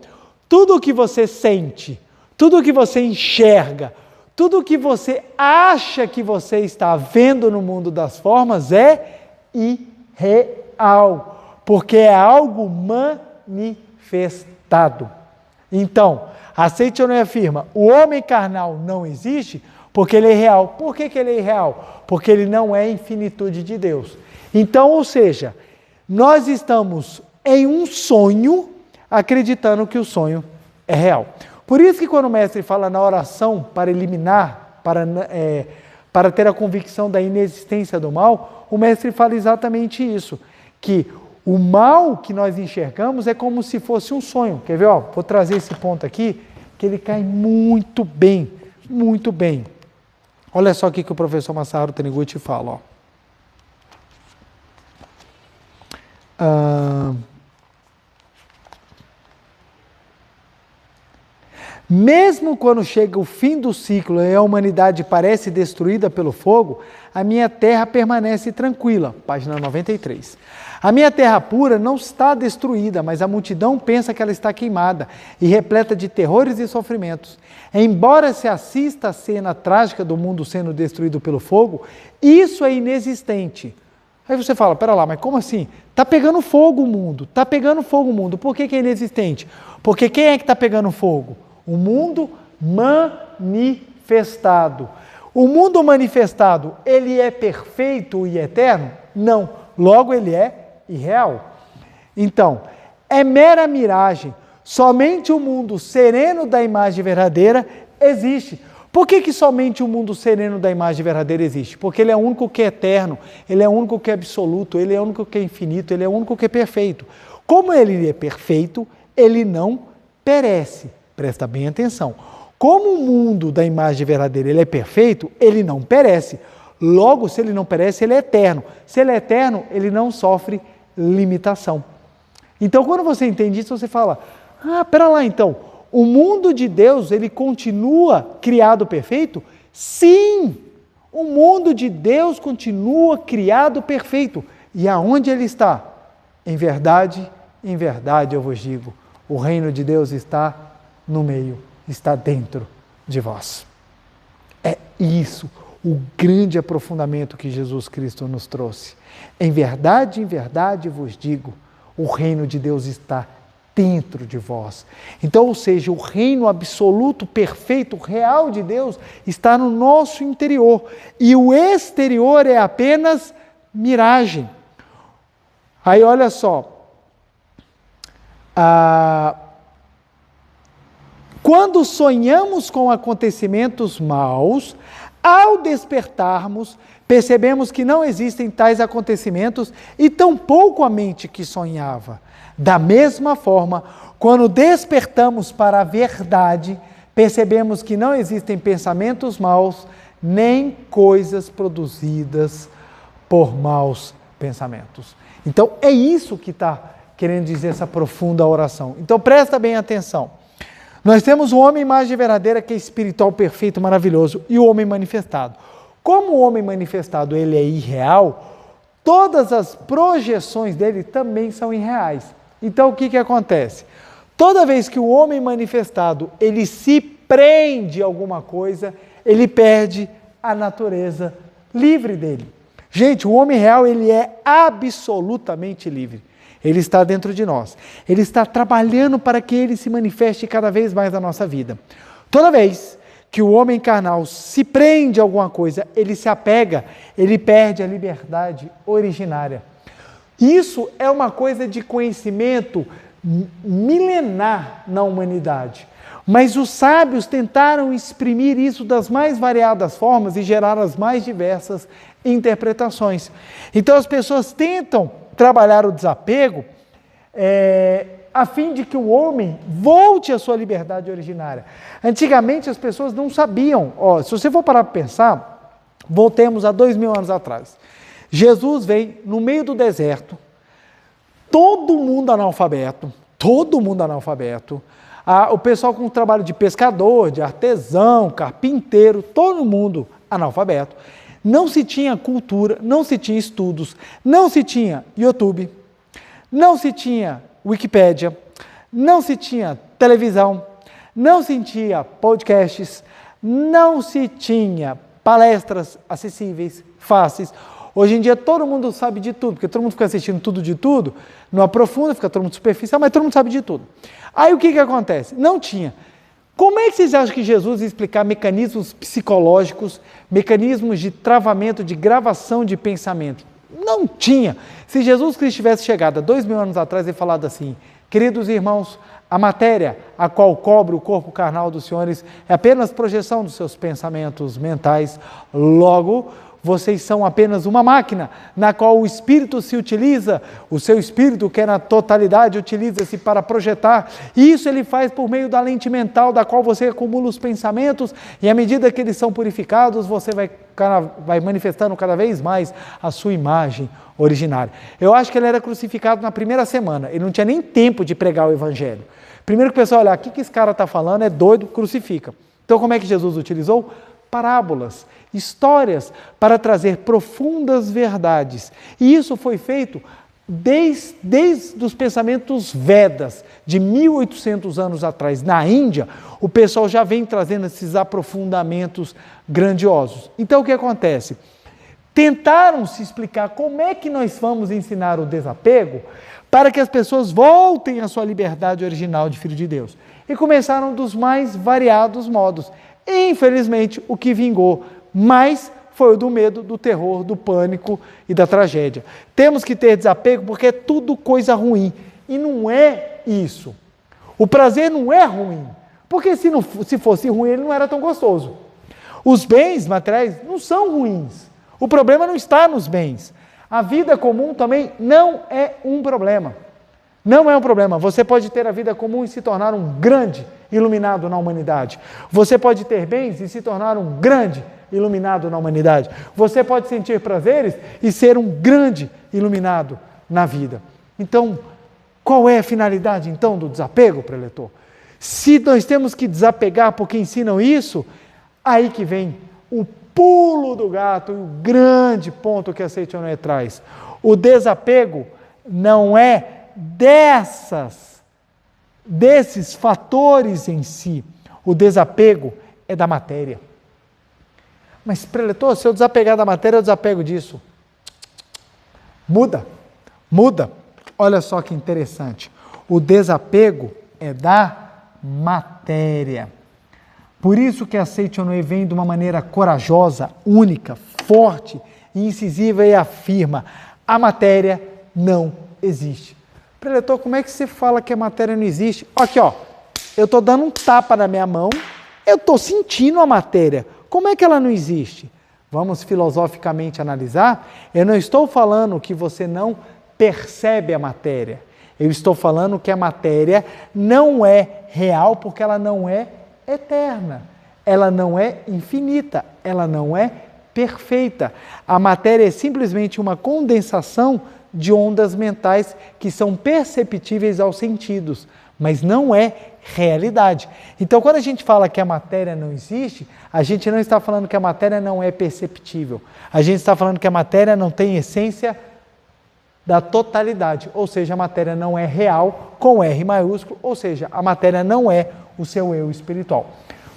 tudo o que você sente, tudo o que você enxerga, tudo o que você acha que você está vendo no mundo das formas é irreal, porque é algo manifestado. Então, a Seitonoi afirma, o homem carnal não existe porque ele é irreal. Por que ele é irreal? Porque ele não é infinitude de Deus. Então, ou seja, nós estamos em um sonho acreditando que o sonho é real. Por isso que quando o mestre fala na oração para eliminar, para ter a convicção da inexistência do mal, o mestre fala exatamente isso, que o mal que nós enxergamos é como se fosse um sonho. Quer ver? Vou trazer esse ponto aqui, que ele cai muito bem, muito bem. Olha só o que o professor Masaharu Taniguchi fala. Mesmo quando chega o fim do ciclo e a humanidade parece destruída pelo fogo, a minha terra permanece tranquila. Página 93. A minha terra pura não está destruída, mas a multidão pensa que ela está queimada e repleta de terrores e sofrimentos. Embora se assista à cena trágica do mundo sendo destruído pelo fogo, isso é inexistente. Aí você fala, pera lá, mas como assim? Está pegando fogo o mundo, está pegando fogo o mundo. Por que é inexistente? Porque quem é que está pegando fogo? O mundo manifestado. O mundo manifestado, ele é perfeito e eterno? Não. Logo, ele é irreal. Então, é mera miragem. Somente o mundo sereno da imagem verdadeira existe. Por que somente o mundo sereno da imagem verdadeira existe? Porque ele é o único que é eterno, ele é o único que é absoluto, ele é o único que é infinito, ele é o único que é perfeito. Como ele é perfeito, ele não perece. Presta bem atenção. Como o mundo da imagem verdadeira ele é perfeito, ele não perece. Logo, se ele não perece, ele é eterno. Se ele é eterno, ele não sofre limitação. Então, quando você entende isso, você fala, pera lá então, o mundo de Deus, ele continua criado perfeito? Sim! O mundo de Deus continua criado perfeito. E aonde ele está? Em verdade eu vos digo, o reino de Deus está no meio, está dentro de vós. É isso, o grande aprofundamento que Jesus Cristo nos trouxe. Em verdade vos digo, o reino de Deus está dentro de vós. Então, ou seja, o reino absoluto, perfeito, real de Deus está no nosso interior. E o exterior é apenas miragem. Aí, olha só. Quando sonhamos com acontecimentos maus, ao despertarmos, percebemos que não existem tais acontecimentos e tampouco a mente que sonhava. Da mesma forma, quando despertamos para a verdade, percebemos que não existem pensamentos maus, nem coisas produzidas por maus pensamentos. Então, é isso que está querendo dizer essa profunda oração. Então, presta bem atenção. Nós temos o homem imagem verdadeira, que é espiritual, perfeito, maravilhoso, e o homem manifestado. Como o homem manifestado ele é irreal, todas as projeções dele também são irreais. Então o que acontece? Toda vez que o homem manifestado ele se prende a alguma coisa, ele perde a natureza livre dele. Gente, o homem real ele é absolutamente livre. Ele está dentro de nós. Ele está trabalhando para que ele se manifeste cada vez mais na nossa vida. Toda vez que o homem carnal se prende a alguma coisa, ele se apega, ele perde a liberdade originária. Isso é uma coisa de conhecimento milenar na humanidade. Mas os sábios tentaram exprimir isso das mais variadas formas e gerar as mais diversas interpretações. Então as pessoas tentam trabalhar o desapego a fim de que o homem volte à sua liberdade originária. Antigamente as pessoas não sabiam. Se você for parar para pensar, voltemos a 2000 anos atrás. Jesus veio no meio do deserto, todo mundo analfabeto, o pessoal com trabalho de pescador, de artesão, carpinteiro, todo mundo analfabeto. Não se tinha cultura, não se tinha estudos, não se tinha YouTube, não se tinha Wikipédia, não se tinha televisão, não se tinha podcasts, não se tinha palestras acessíveis, fáceis. Hoje em dia todo mundo sabe de tudo, porque todo mundo fica assistindo tudo de tudo, não aprofunda, fica todo mundo superficial, mas todo mundo sabe de tudo. Aí o que acontece? Não tinha. Como é que vocês acham que Jesus ia explicar mecanismos psicológicos, mecanismos de travamento, de gravação de pensamento? Não tinha. Se Jesus Cristo tivesse chegado há 2000 anos atrás e falado assim: queridos irmãos, a matéria a qual cobre o corpo carnal dos senhores é apenas projeção dos seus pensamentos mentais, logo vocês são apenas uma máquina na qual o Espírito se utiliza, o seu Espírito, que é na totalidade, utiliza-se para projetar, e isso ele faz por meio da lente mental, da qual você acumula os pensamentos, e à medida que eles são purificados, você vai manifestando cada vez mais a sua imagem originária. Eu acho que ele era crucificado na primeira semana, ele não tinha nem tempo de pregar o Evangelho. Primeiro que o pessoal olha, o que esse cara está falando, é doido, crucifica. Então como é que Jesus utilizou? Parábolas, histórias, para trazer profundas verdades. E isso foi feito desde os pensamentos Vedas, de 1800 anos atrás. Na Índia, o pessoal já vem trazendo esses aprofundamentos grandiosos. Então, o que acontece? Tentaram se explicar como é que nós vamos ensinar o desapego para que as pessoas voltem à sua liberdade original de filho de Deus. E começaram dos mais variados modos. Infelizmente, o que vingou mais foi o do medo, do terror, do pânico e da tragédia. Temos que ter desapego porque é tudo coisa ruim. E não é isso. O prazer não é ruim. Porque se fosse ruim, ele não era tão gostoso. Os bens materiais não são ruins. O problema não está nos bens. A vida comum também não é um problema. Não é um problema. Você pode ter a vida comum e se tornar um grande iluminado na humanidade. Você pode ter bens e se tornar um grande iluminado na humanidade. Você pode sentir prazeres e ser um grande iluminado na vida. Então, qual é a finalidade então do desapego, preletor? Se nós temos que desapegar porque ensinam isso, aí que vem o pulo do gato e o grande ponto que a Seichonoye traz. O desapego não é desses fatores em si. O desapego é da matéria. Mas, preletor, se eu desapegar da matéria, eu desapego disso. Muda. Olha só que interessante. O desapego é da matéria. Por isso que a Seichonoye vem de uma maneira corajosa, única, forte e incisiva e afirma: a matéria não existe. Preletor, como é que você fala que a matéria não existe? Aqui, eu estou dando um tapa na minha mão, eu estou sentindo a matéria. Como é que ela não existe? Vamos filosoficamente analisar. Eu não estou falando que você não percebe a matéria. Eu estou falando que a matéria não é real porque ela não é eterna. Ela não é infinita. Ela não é perfeita. A matéria é simplesmente uma condensação de ondas mentais que são perceptíveis aos sentidos, mas não é realidade. Então, quando a gente fala que a matéria não existe, a gente não está falando que a matéria não é perceptível. A gente está falando que a matéria não tem essência da totalidade, ou seja, a matéria não é real, com R maiúsculo, ou seja, a matéria não é o seu eu espiritual.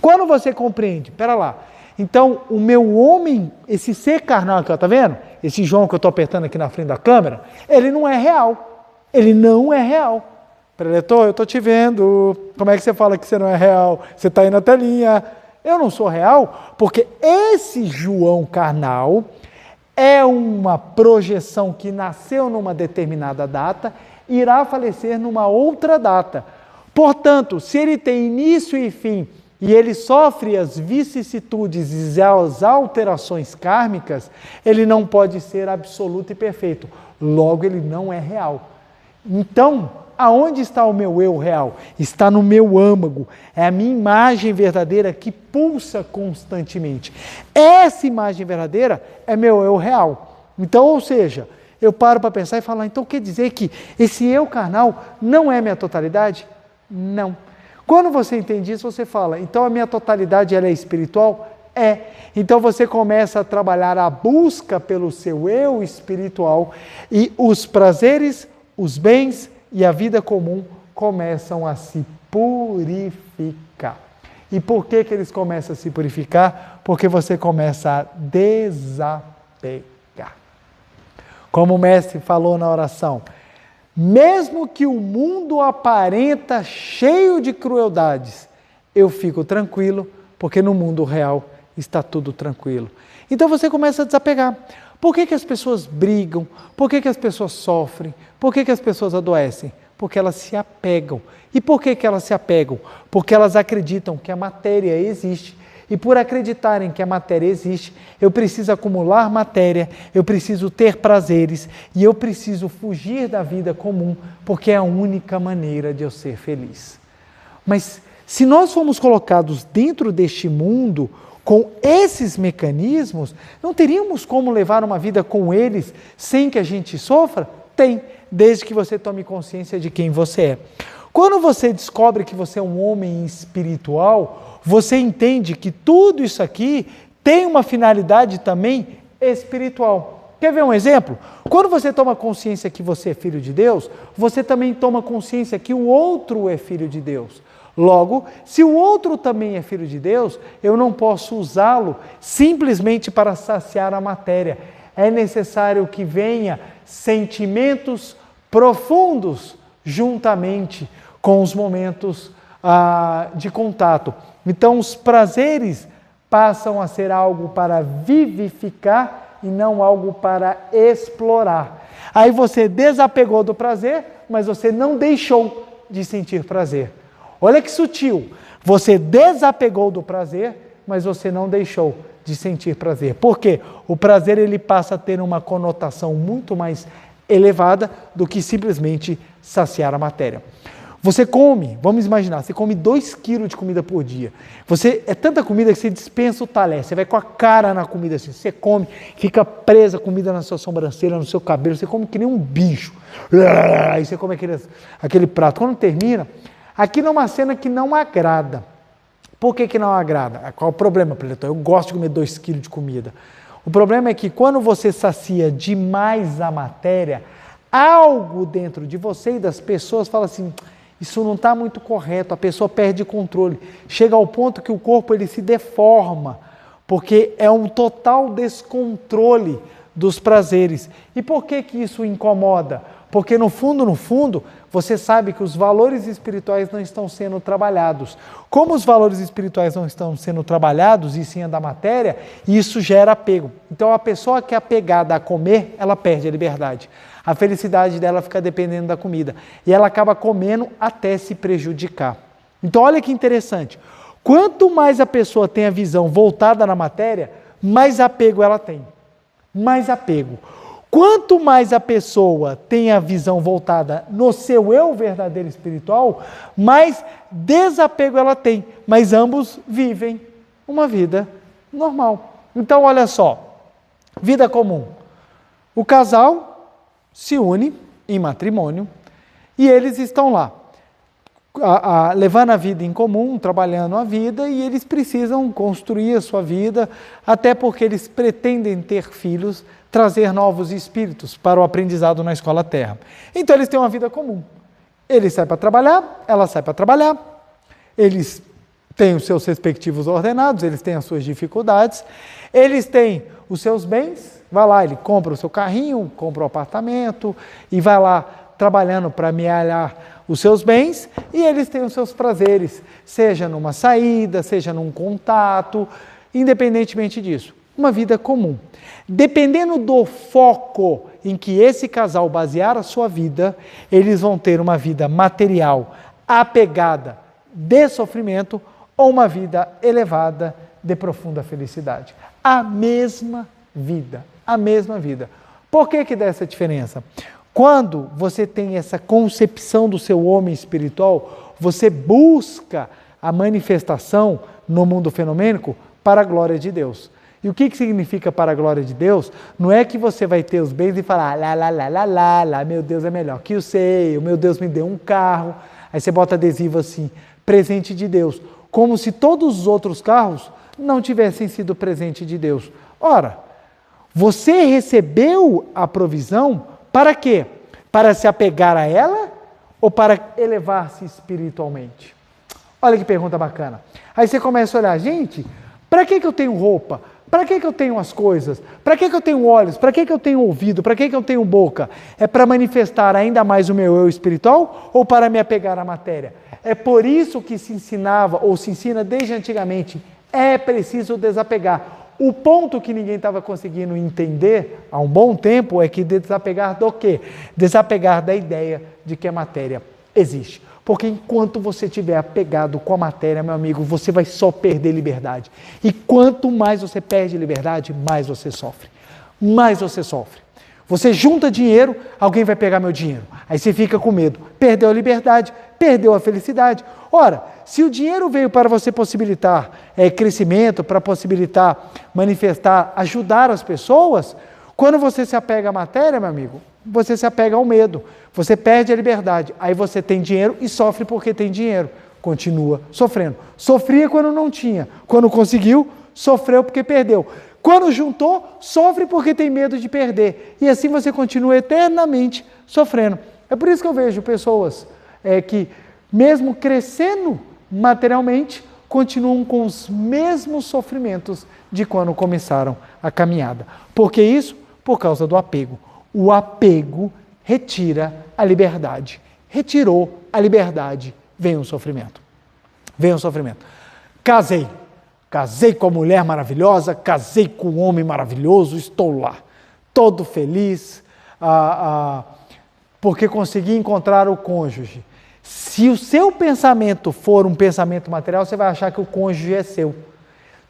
Quando você compreende, pera lá, então o meu homem, esse ser carnal aqui, ó, tá vendo? Esse João que eu estou apertando aqui na frente da câmera, ele não é real, ele não é real. Preletor, eu estou te vendo, como é que você fala que você não é real? Você está aí na telinha. Eu não sou real, porque esse João carnal é uma projeção que nasceu numa determinada data, irá falecer numa outra data. Portanto, se ele tem início e fim, e ele sofre as vicissitudes e as alterações kármicas, ele não pode ser absoluto e perfeito. Logo, ele não é real. Então, aonde está o meu eu real? Está no meu âmago. É a minha imagem verdadeira que pulsa constantemente. Essa imagem verdadeira é meu eu real. Então, ou seja, eu paro para pensar e falar, então quer dizer que esse eu carnal não é minha totalidade? Não. Quando você entende isso, você fala, então a minha totalidade ela é espiritual? É. Então você começa a trabalhar a busca pelo seu eu espiritual e os prazeres, os bens e a vida comum começam a se purificar. E por que eles começam a se purificar? Porque você começa a desapegar. Como o mestre falou na oração, mesmo que o mundo aparenta cheio de crueldades, eu fico tranquilo, porque no mundo real está tudo tranquilo. Então você começa a desapegar. Por que as pessoas brigam? Por que as pessoas sofrem? Por que as pessoas adoecem? Porque elas se apegam. E por que elas se apegam? Porque elas acreditam que a matéria existe. E por acreditarem que a matéria existe, eu preciso acumular matéria, eu preciso ter prazeres e eu preciso fugir da vida comum, porque é a única maneira de eu ser feliz. Mas se nós formos colocados dentro deste mundo, com esses mecanismos, não teríamos como levar uma vida com eles sem que a gente sofra? Tem, desde que você tome consciência de quem você é. Quando você descobre que você é um homem espiritual, você entende que tudo isso aqui tem uma finalidade também espiritual. Quer ver um exemplo? Quando você toma consciência que você é filho de Deus, você também toma consciência que o outro é filho de Deus. Logo, se o outro também é filho de Deus, eu não posso usá-lo simplesmente para saciar a matéria. É necessário que venha sentimentos profundos juntamente com os momentos de contato. Então, os prazeres passam a ser algo para vivificar e não algo para explorar. Aí você desapegou do prazer, mas você não deixou de sentir prazer. Olha que sutil, você desapegou do prazer, mas você não deixou de sentir prazer. Por quê? O prazer ele passa a ter uma conotação muito mais elevada do que simplesmente saciar a matéria. Você come, vamos imaginar, você come 2 quilos de comida por dia. É tanta comida que você dispensa o talher, você vai com a cara na comida assim, você come, fica presa a comida na sua sobrancelha, no seu cabelo, você come que nem um bicho. Aí você come aquele prato. Quando termina, aquilo é uma cena que não agrada. Por que não agrada? Qual o problema, Preletor? Eu gosto de comer 2 quilos de comida. O problema é que quando você sacia demais a matéria, algo dentro de você e das pessoas fala assim, isso não está muito correto, a pessoa perde controle. Chega ao ponto que o corpo ele se deforma, porque é um total descontrole dos prazeres. E por que isso incomoda? Porque no fundo, você sabe que os valores espirituais não estão sendo trabalhados. Como os valores espirituais não estão sendo trabalhados, e sim a da matéria, isso gera apego. Então a pessoa que é apegada a comer, ela perde a liberdade. A felicidade dela fica dependendo da comida. E ela acaba comendo até se prejudicar. Então olha que interessante. Quanto mais a pessoa tem a visão voltada na matéria, mais apego ela tem. Mais apego. Quanto mais a pessoa tem a visão voltada no seu eu verdadeiro espiritual, mais desapego ela tem. Mas ambos vivem uma vida normal. Então, olha só, vida comum. O casal se une em matrimônio e eles estão lá. levando a vida em comum, trabalhando a vida, e eles precisam construir a sua vida, até porque eles pretendem ter filhos, trazer novos espíritos para o aprendizado na escola terra. Então eles têm uma vida comum. Ele sai para trabalhar, ela sai para trabalhar, eles têm os seus respectivos ordenados, eles têm as suas dificuldades, eles têm os seus bens, vai lá, ele compra o seu carrinho, compra o apartamento e vai lá trabalhando para amealhar os seus bens, e eles têm os seus prazeres, seja numa saída, seja num contato, independentemente disso. Uma vida comum. Dependendo do foco em que esse casal basear a sua vida, eles vão ter uma vida material apegada de sofrimento ou uma vida elevada de profunda felicidade. A mesma vida, a mesma vida. Por que dá essa diferença? Quando você tem essa concepção do seu homem espiritual, você busca a manifestação no mundo fenomênico para a glória de Deus. E o que significa para a glória de Deus? Não é que você vai ter os bens e falar, lá, meu Deus é melhor que o seu, meu Deus me deu um carro. Aí você bota adesivo assim, presente de Deus. Como se todos os outros carros não tivessem sido presente de Deus. Ora, você recebeu a provisão para quê? Para se apegar a ela ou para elevar-se espiritualmente? Olha que pergunta bacana. Aí você começa a olhar, gente, para que eu tenho roupa? Para que eu tenho as coisas? Para que eu tenho olhos? Para que eu tenho ouvido? Para que eu tenho boca? É para manifestar ainda mais o meu eu espiritual ou para me apegar à matéria? É por isso que se ensinava, ou se ensina desde antigamente, é preciso desapegar. O ponto que ninguém estava conseguindo entender há um bom tempo é que desapegar do quê? Desapegar da ideia de que a matéria existe. Porque enquanto você estiver apegado com a matéria, meu amigo, você vai só perder liberdade. E quanto mais você perde liberdade, mais você sofre. Mais você sofre. Você junta dinheiro, alguém vai pegar meu dinheiro. Aí você fica com medo. Perdeu a liberdade, perdeu a felicidade. Ora, se o dinheiro veio para você possibilitar crescimento, para possibilitar, manifestar, ajudar as pessoas, quando você se apega à matéria, meu amigo, você se apega ao medo, você perde a liberdade, aí você tem dinheiro e sofre porque tem dinheiro, continua sofrendo. Sofria quando não tinha, quando conseguiu, sofreu porque perdeu. Quando juntou, sofre porque tem medo de perder, e assim você continua eternamente sofrendo. É por isso que eu vejo pessoas que, mesmo crescendo materialmente, continuam com os mesmos sofrimentos de quando começaram a caminhada. Por que isso? Por causa do apego. O apego retira a liberdade. Retirou a liberdade, vem o sofrimento. Vem o sofrimento. Casei com a mulher maravilhosa, casei com o homem maravilhoso, estou lá, todo feliz, porque consegui encontrar o cônjuge. Se o seu pensamento for um pensamento material, você vai achar que o cônjuge é seu.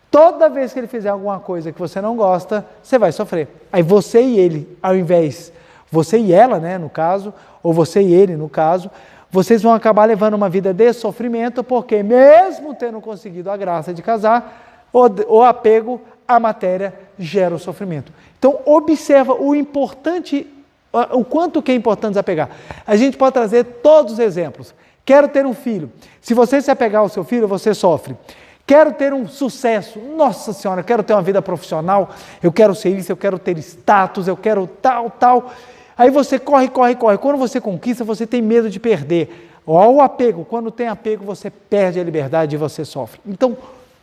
Toda vez que ele fizer alguma coisa que você não gosta, você vai sofrer. Aí você e ele, ao invés, você e ela, né, no caso, ou você e ele, no caso, vocês vão acabar levando uma vida de sofrimento, porque mesmo tendo conseguido a graça de casar, o apego à matéria gera o sofrimento. Então, observa o importante, o quanto que é importante desapegar. A gente pode trazer todos os exemplos. Quero ter um filho. Se você se apegar ao seu filho, você sofre. Quero ter um sucesso. Nossa Senhora, eu quero ter uma vida profissional, eu quero ser isso, eu quero ter status, eu quero tal. Aí você corre. Quando você conquista, você tem medo de perder. O apego, quando tem apego, você perde a liberdade e você sofre. Então,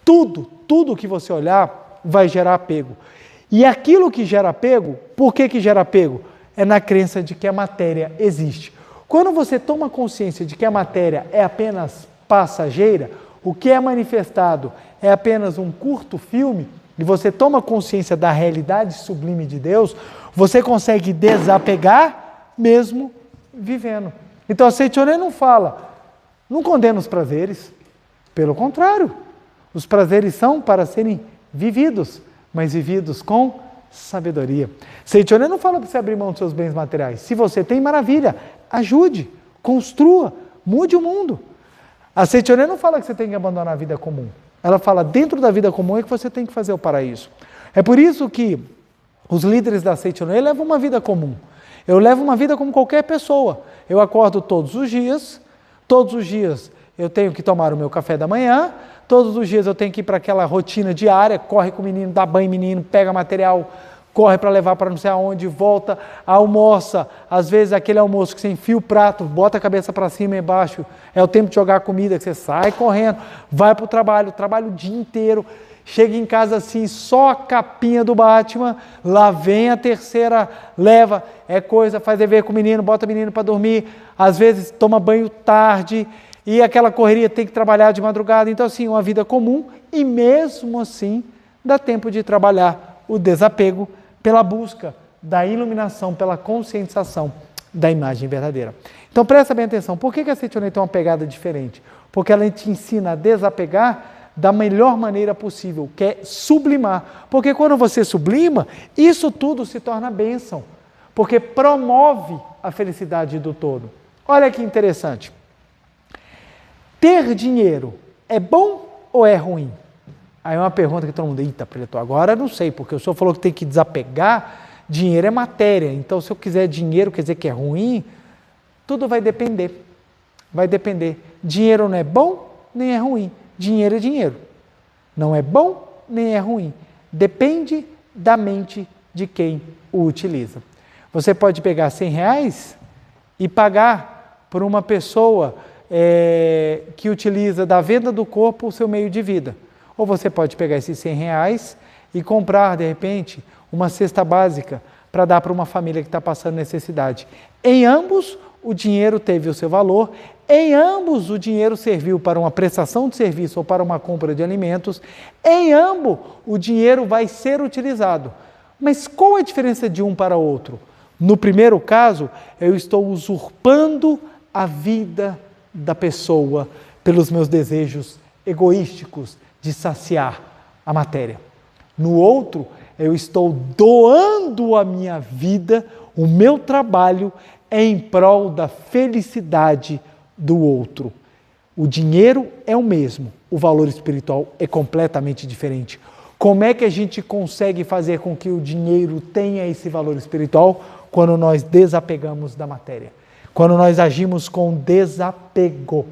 tudo que você olhar vai gerar apego. E aquilo que gera apego, por que gera apego? É na crença de que a matéria existe. Quando você toma consciência de que a matéria é apenas passageira, o que é manifestado é apenas um curto filme, e você toma consciência da realidade sublime de Deus, você consegue desapegar mesmo vivendo. Então a Seichoné não fala, não condena os prazeres, pelo contrário, os prazeres são para serem vividos, mas vividos com sabedoria. Seichoné não fala para você abrir mão dos seus bens materiais. Se você tem, maravilha, ajude, construa, mude o mundo. A Seichoné não fala que você tem que abandonar a vida comum. Ela fala, dentro da vida comum é que você tem que fazer o paraíso. É por isso que os líderes da Seichoné levam uma vida comum. Eu levo uma vida como qualquer pessoa. Eu acordo todos os dias, todos os dias eu tenho que tomar o meu café da manhã, todos os dias eu tenho que ir para aquela rotina diária, corre com o menino, dá banho menino, pega material, corre para levar para não sei aonde, volta, almoça, às vezes aquele almoço que você enfia o prato, bota a cabeça para cima e embaixo, é o tempo de jogar comida, que você sai correndo, vai para o trabalho o dia inteiro, chega em casa assim, só a capinha do Batman, lá vem a terceira leva, é coisa, faz dever com o menino, bota o menino para dormir, às vezes toma banho tarde, e aquela correria tem que trabalhar de madrugada, então assim, uma vida comum, e mesmo assim, dá tempo de trabalhar o desapego pela busca da iluminação, pela conscientização da imagem verdadeira. Então presta bem atenção, por que a Setionei tem uma pegada diferente? Porque ela te ensina a desapegar da melhor maneira possível, que é sublimar. Porque quando você sublima, isso tudo se torna bênção, porque promove a felicidade do todo. Olha que interessante. Ter dinheiro é bom ou é ruim? Aí é uma pergunta que todo mundo, eita, Preletor, agora eu não sei, porque o senhor falou que tem que desapegar, dinheiro é matéria, então se eu quiser dinheiro, quer dizer que é ruim? Tudo vai depender, Dinheiro não é bom, nem é ruim, dinheiro é dinheiro, não é bom, nem é ruim, depende da mente de quem o utiliza. Você pode pegar R$100 e pagar por uma pessoa que utiliza da venda do corpo o seu meio de vida. Ou você pode pegar esses R$100 e comprar, de repente, uma cesta básica para dar para uma família que está passando necessidade. Em ambos, o dinheiro teve o seu valor, em ambos, o dinheiro serviu para uma prestação de serviço ou para uma compra de alimentos, em ambos, o dinheiro vai ser utilizado. Mas qual a diferença de um para outro? No primeiro caso, eu estou usurpando a vida da pessoa pelos meus desejos egoísticos de saciar a matéria. No outro, eu estou doando a minha vida, o meu trabalho, em prol da felicidade do outro. O dinheiro é o mesmo, o valor espiritual é completamente diferente. Como é que a gente consegue fazer com que o dinheiro tenha esse valor espiritual? Quando nós desapegamos da matéria. Quando nós agimos com desapego.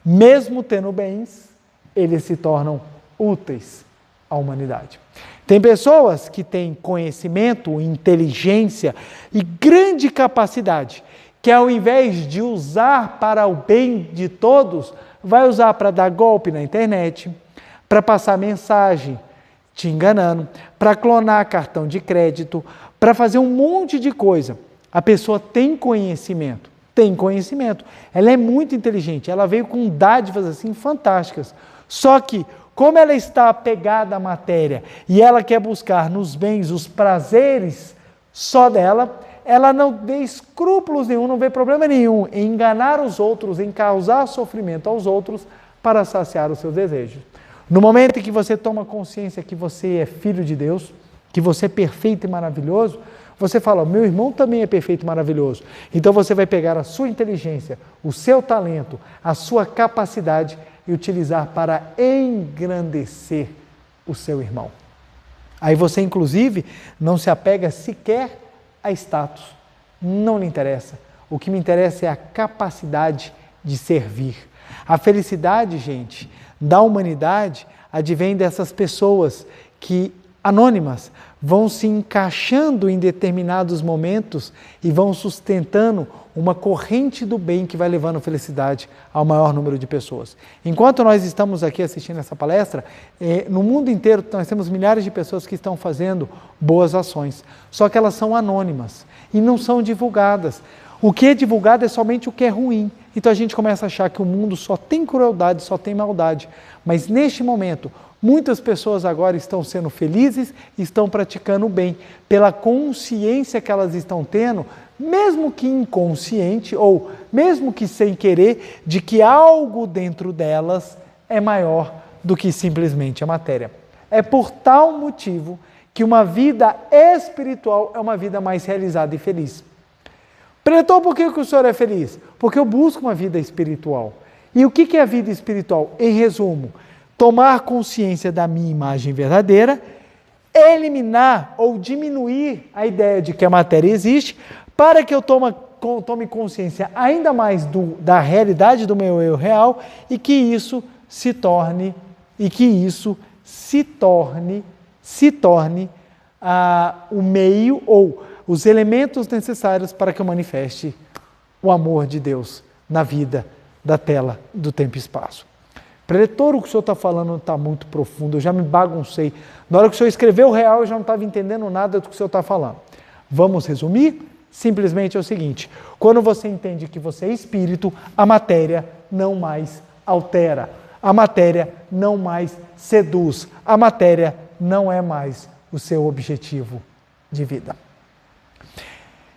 Mesmo tendo bens, eles se tornam úteis à humanidade. Tem pessoas que têm conhecimento, inteligência e grande capacidade, que ao invés de usar para o bem de todos, vai usar para dar golpe na internet, para passar mensagem te enganando, para clonar cartão de crédito, para fazer um monte de coisa. A pessoa tem conhecimento, ela é muito inteligente, ela veio com dádivas assim fantásticas, só que como ela está apegada à matéria e ela quer buscar nos bens os prazeres só dela, ela não vê escrúpulos nenhum, não vê problema nenhum em enganar os outros, em causar sofrimento aos outros para saciar os seus desejos. No momento em que você toma consciência que você é filho de Deus, que você é perfeito e maravilhoso, você fala, meu irmão também é perfeito e maravilhoso. Então você vai pegar a sua inteligência, o seu talento, a sua capacidade e utilizar para engrandecer o seu irmão. Aí você, inclusive, não se apega sequer a status. Não lhe interessa. O que me interessa é a capacidade de servir. A felicidade, gente, da humanidade advém dessas pessoas que, anônimas, vão se encaixando em determinados momentos e vão sustentando uma corrente do bem que vai levando felicidade ao maior número de pessoas. Enquanto nós estamos aqui assistindo essa palestra, no mundo inteiro nós temos milhares de pessoas que estão fazendo boas ações, só que elas são anônimas e não são divulgadas. O que é divulgado é somente o que é ruim. Então a gente começa a achar que o mundo só tem crueldade, só tem maldade. Mas neste momento, muitas pessoas agora estão sendo felizes e estão praticando o bem, pela consciência que elas estão tendo, mesmo que inconsciente ou mesmo que sem querer, de que algo dentro delas é maior do que simplesmente a matéria. É por tal motivo que uma vida espiritual é uma vida mais realizada e feliz. Preletor, por que o senhor é feliz? Porque eu busco uma vida espiritual. E o que é a vida espiritual? Em resumo, tomar consciência da minha imagem verdadeira, eliminar ou diminuir a ideia de que a matéria existe, para que eu tome tome consciência ainda mais da realidade do meu eu real e que isso se torne o meio ou os elementos necessários para que eu manifeste o amor de Deus na vida da tela do tempo e espaço. Preletor, o que o senhor está falando está muito profundo, eu já me baguncei. Na hora que o senhor escreveu o real, eu já não estava entendendo nada do que o senhor está falando. Vamos resumir? Simplesmente é o seguinte: quando você entende que você é espírito, a matéria não mais altera, a matéria não mais seduz, a matéria não é mais o seu objetivo de vida.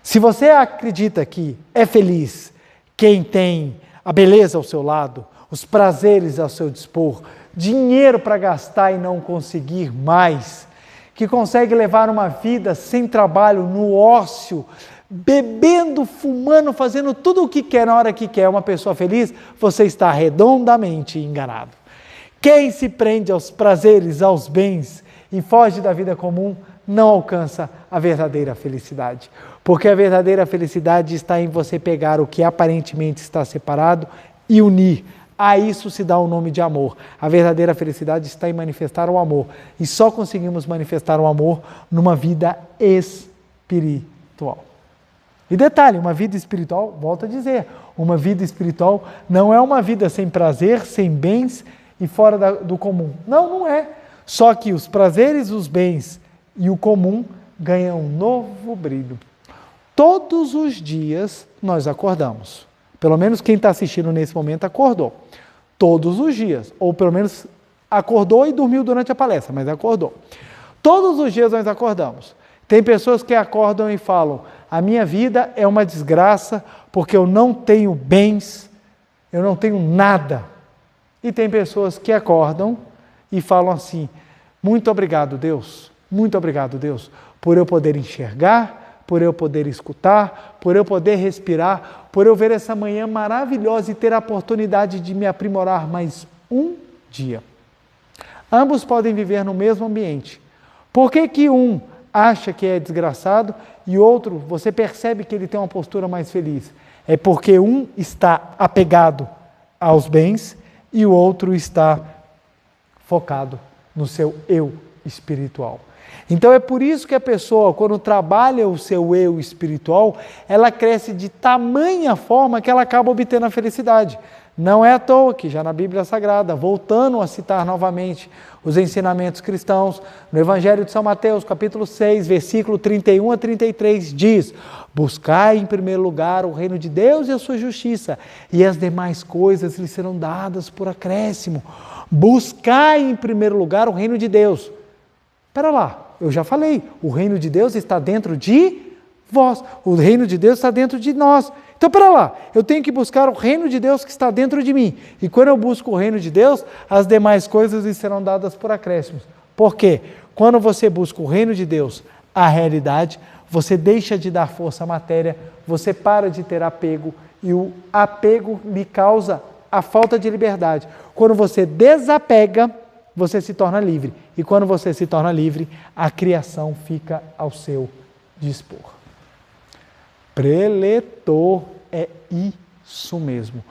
Se você acredita que é feliz quem tem a beleza ao seu lado, os prazeres ao seu dispor, dinheiro para gastar e não conseguir mais, que consegue levar uma vida sem trabalho, no ócio, bebendo, fumando, fazendo tudo o que quer na hora que quer, uma pessoa feliz, você está redondamente enganado. Quem se prende aos prazeres, aos bens e foge da vida comum, não alcança a verdadeira felicidade. Porque a verdadeira felicidade está em você pegar o que aparentemente está separado e unir. A isso se dá o nome de amor. A verdadeira felicidade está em manifestar o amor. E só conseguimos manifestar o amor numa vida espiritual. E detalhe, uma vida espiritual, volto a dizer, uma vida espiritual não é uma vida sem prazer, sem bens e fora do comum. Não, não é. Só que os prazeres, os bens e o comum ganham um novo brilho. Todos os dias nós acordamos. Pelo menos quem está assistindo nesse momento acordou. Todos os dias. Ou pelo menos acordou e dormiu durante a palestra, mas acordou. Todos os dias nós acordamos. Tem pessoas que acordam e falam: a minha vida é uma desgraça porque eu não tenho bens, eu não tenho nada. E tem pessoas que acordam e falam assim: muito obrigado, Deus, por eu poder enxergar, por eu poder escutar, por eu poder respirar, por eu ver essa manhã maravilhosa e ter a oportunidade de me aprimorar mais um dia. Ambos podem viver no mesmo ambiente. Por que um acha que é desgraçado e outro, você percebe que ele tem uma postura mais feliz? É porque um está apegado aos bens e o outro está focado no seu eu espiritual. Então é por isso que a pessoa, quando trabalha o seu eu espiritual, ela cresce de tamanha forma que ela acaba obtendo a felicidade. Não é à toa que já na Bíblia Sagrada, voltando a citar novamente os ensinamentos cristãos, no Evangelho de São Mateus, capítulo 6, versículo 31 a 33, diz: buscai em primeiro lugar o reino de Deus e a sua justiça, e as demais coisas lhes serão dadas por acréscimo. Buscai em primeiro lugar o reino de Deus. Espera lá, eu já falei, o reino de Deus está dentro de vós, o reino de Deus está dentro de nós. Então, espera lá, eu tenho que buscar o reino de Deus que está dentro de mim. E quando eu busco o reino de Deus, as demais coisas lhe serão dadas por acréscimos. Por quê? Quando você busca o reino de Deus, a realidade, você deixa de dar força à matéria, você para de ter apego, e o apego lhe causa a falta de liberdade. Quando você desapega, você se torna livre. E quando você se torna livre, a criação fica ao seu dispor. Preletor, é isso mesmo.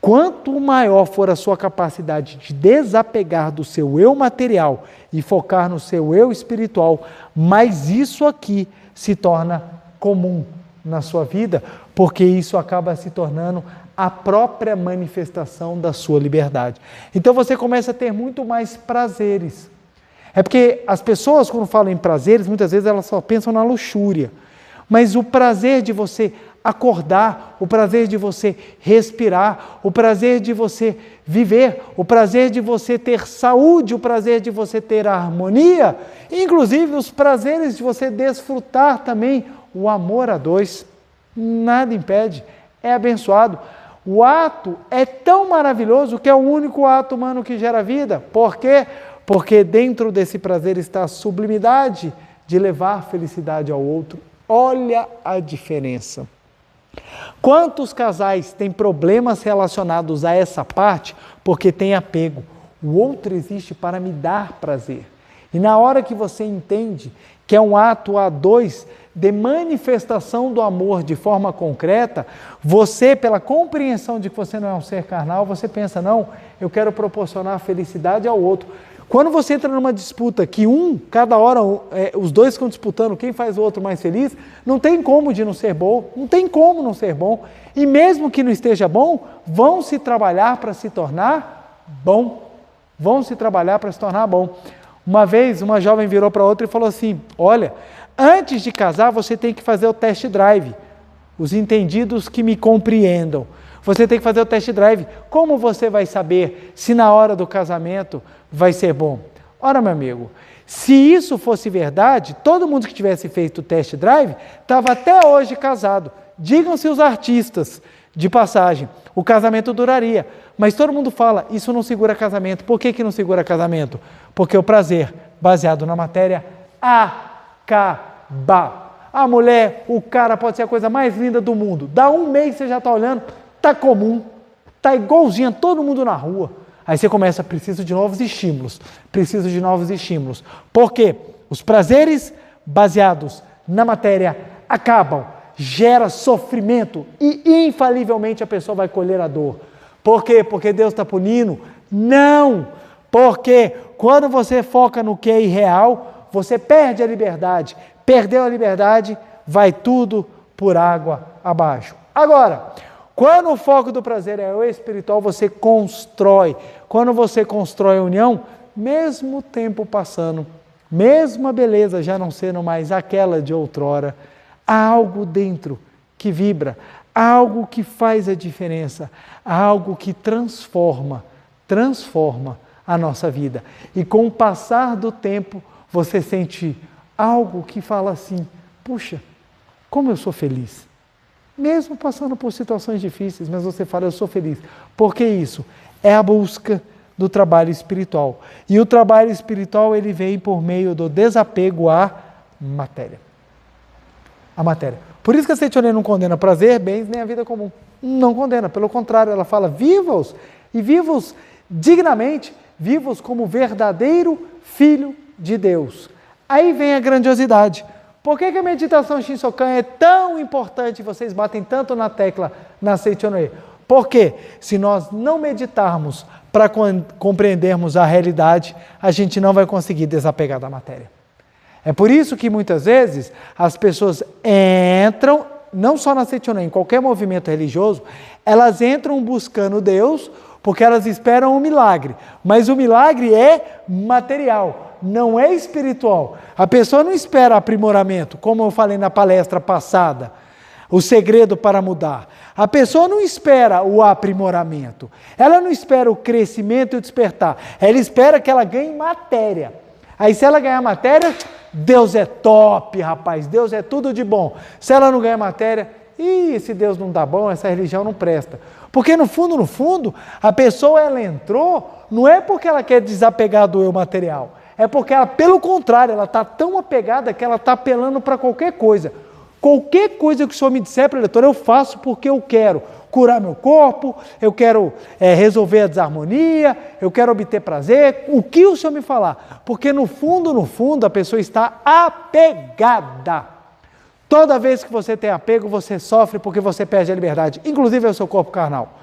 Quanto maior for a sua capacidade de desapegar do seu eu material e focar no seu eu espiritual, mais isso aqui se torna comum na sua vida, porque isso acaba se tornando a própria manifestação da sua liberdade. Então você começa a ter muito mais prazeres. É porque as pessoas, quando falam em prazeres, muitas vezes elas só pensam na luxúria. Mas o prazer de você acordar, o prazer de você respirar, o prazer de você viver, o prazer de você ter saúde, o prazer de você ter harmonia, inclusive os prazeres de você desfrutar também o amor a dois, nada impede, é abençoado. O ato é tão maravilhoso que é o único ato humano que gera vida. Por quê? Porque dentro desse prazer está a sublimidade de levar felicidade ao outro. Olha a diferença. Quantos casais têm problemas relacionados a essa parte porque tem apego? O outro existe para me dar prazer. E na hora que você entende que é um ato a dois, de manifestação do amor de forma concreta, você, pela compreensão de que você não é um ser carnal, você pensa, não, eu quero proporcionar felicidade ao outro. Quando você entra numa disputa que cada hora, os dois ficam disputando quem faz o outro mais feliz, não tem como de não ser bom, não tem como não ser bom. E mesmo que não esteja bom, vão se trabalhar para se tornar bom. Vão se trabalhar para se tornar bom. Uma vez, uma jovem virou para outra e falou assim, olha, antes de casar, você tem que fazer o test drive. Os entendidos que me compreendam. Você tem que fazer o test drive. Como você vai saber se na hora do casamento vai ser bom? Ora, meu amigo, se isso fosse verdade, todo mundo que tivesse feito o test drive estava até hoje casado. Digam-se os artistas de passagem, o casamento duraria. Mas todo mundo fala, isso não segura casamento. Por que não segura casamento? Porque o prazer, baseado na matéria, acaba. A mulher, o cara pode ser a coisa mais linda do mundo. Dá um mês você já está olhando, está comum, está igualzinho a todo mundo na rua. Aí você começa, preciso de novos estímulos. Preciso de novos estímulos. Por quê? Os prazeres baseados na matéria acabam. Gera sofrimento e infalivelmente a pessoa vai colher a dor. Por quê? Porque Deus está punindo? Não! Porque quando você foca no que é irreal, você perde a liberdade. Perdeu a liberdade, vai tudo por água abaixo. Agora, quando o foco do prazer é o espiritual, você constrói. Quando você constrói a união, mesmo o tempo passando, mesmo a beleza já não sendo mais aquela de outrora, há algo dentro que vibra, há algo que faz a diferença, há algo que transforma a nossa vida. E com o passar do tempo, você sente algo que fala assim, puxa, como eu sou feliz. Mesmo passando por situações difíceis, mas você fala, eu sou feliz. Por que isso? É a busca do trabalho espiritual. E o trabalho espiritual, ele vem por meio do desapego à matéria. A matéria. Por isso que a Seitione não condena prazer, bens, nem a vida comum. Não condena, pelo contrário, ela fala, viva-os, e viva-os dignamente, viva-os como verdadeiro filho de Deus. Aí vem a grandiosidade. Por que a meditação Shinsokan é tão importante, vocês batem tanto na tecla na Seitione? Porque se nós não meditarmos para compreendermos a realidade, a gente não vai conseguir desapegar da matéria. É por isso que muitas vezes as pessoas entram, não só na Seitione, em qualquer movimento religioso, elas entram buscando Deus porque elas esperam um milagre, mas o milagre é material, não é espiritual. A pessoa não espera aprimoramento, como eu falei na palestra passada, o segredo para mudar. A pessoa não espera o aprimoramento, ela não espera o crescimento e o despertar, ela espera que ela ganhe matéria. Aí se ela ganhar matéria, Deus é top, rapaz, Deus é tudo de bom. Se ela não ganhar matéria, se Deus não dá bom, essa religião não presta. Porque no fundo, a pessoa ela entrou, não é porque ela quer desapegar do eu material, é porque ela, pelo contrário, ela está tão apegada que ela está apelando para qualquer coisa. Qualquer coisa que o Senhor me disser, preletor, eu faço porque eu quero curar meu corpo, eu quero resolver a desarmonia, eu quero obter prazer, o que o Senhor me falar. Porque no fundo, a pessoa está apegada. Toda vez que você tem apego, você sofre porque você perde a liberdade, inclusive é o seu corpo carnal.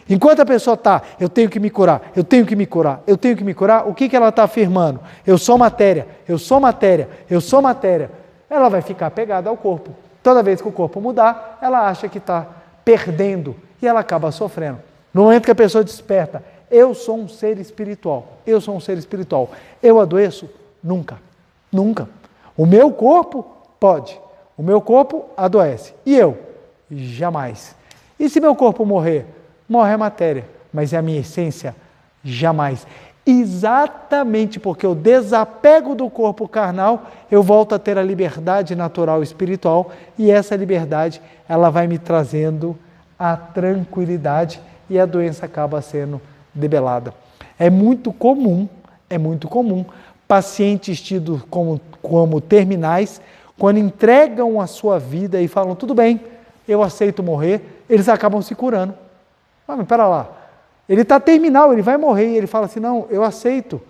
Enquanto a pessoa está, eu tenho que me curar, eu tenho que me curar, eu tenho que me curar, o que ela está afirmando? Eu sou matéria, eu sou matéria, eu sou matéria. Ela vai ficar apegada ao corpo. Toda vez que o corpo mudar, ela acha que está perdendo e ela acaba sofrendo. No momento que a pessoa desperta, eu sou um ser espiritual, eu sou um ser espiritual. Eu adoeço? Nunca, nunca. O meu corpo pode, o meu corpo adoece. E eu? Jamais. E se meu corpo morrer? Morre a matéria, mas é a minha essência? Jamais. Exatamente porque eu desapego do corpo carnal, eu volto a ter a liberdade natural espiritual e essa liberdade, ela vai me trazendo a tranquilidade e a doença acaba sendo debelada. É muito comum pacientes tidos como terminais, quando entregam a sua vida e falam, tudo bem, eu aceito morrer, eles acabam se curando. Mas espera lá, ele está terminal, ele vai morrer, e ele fala assim, não, eu aceito.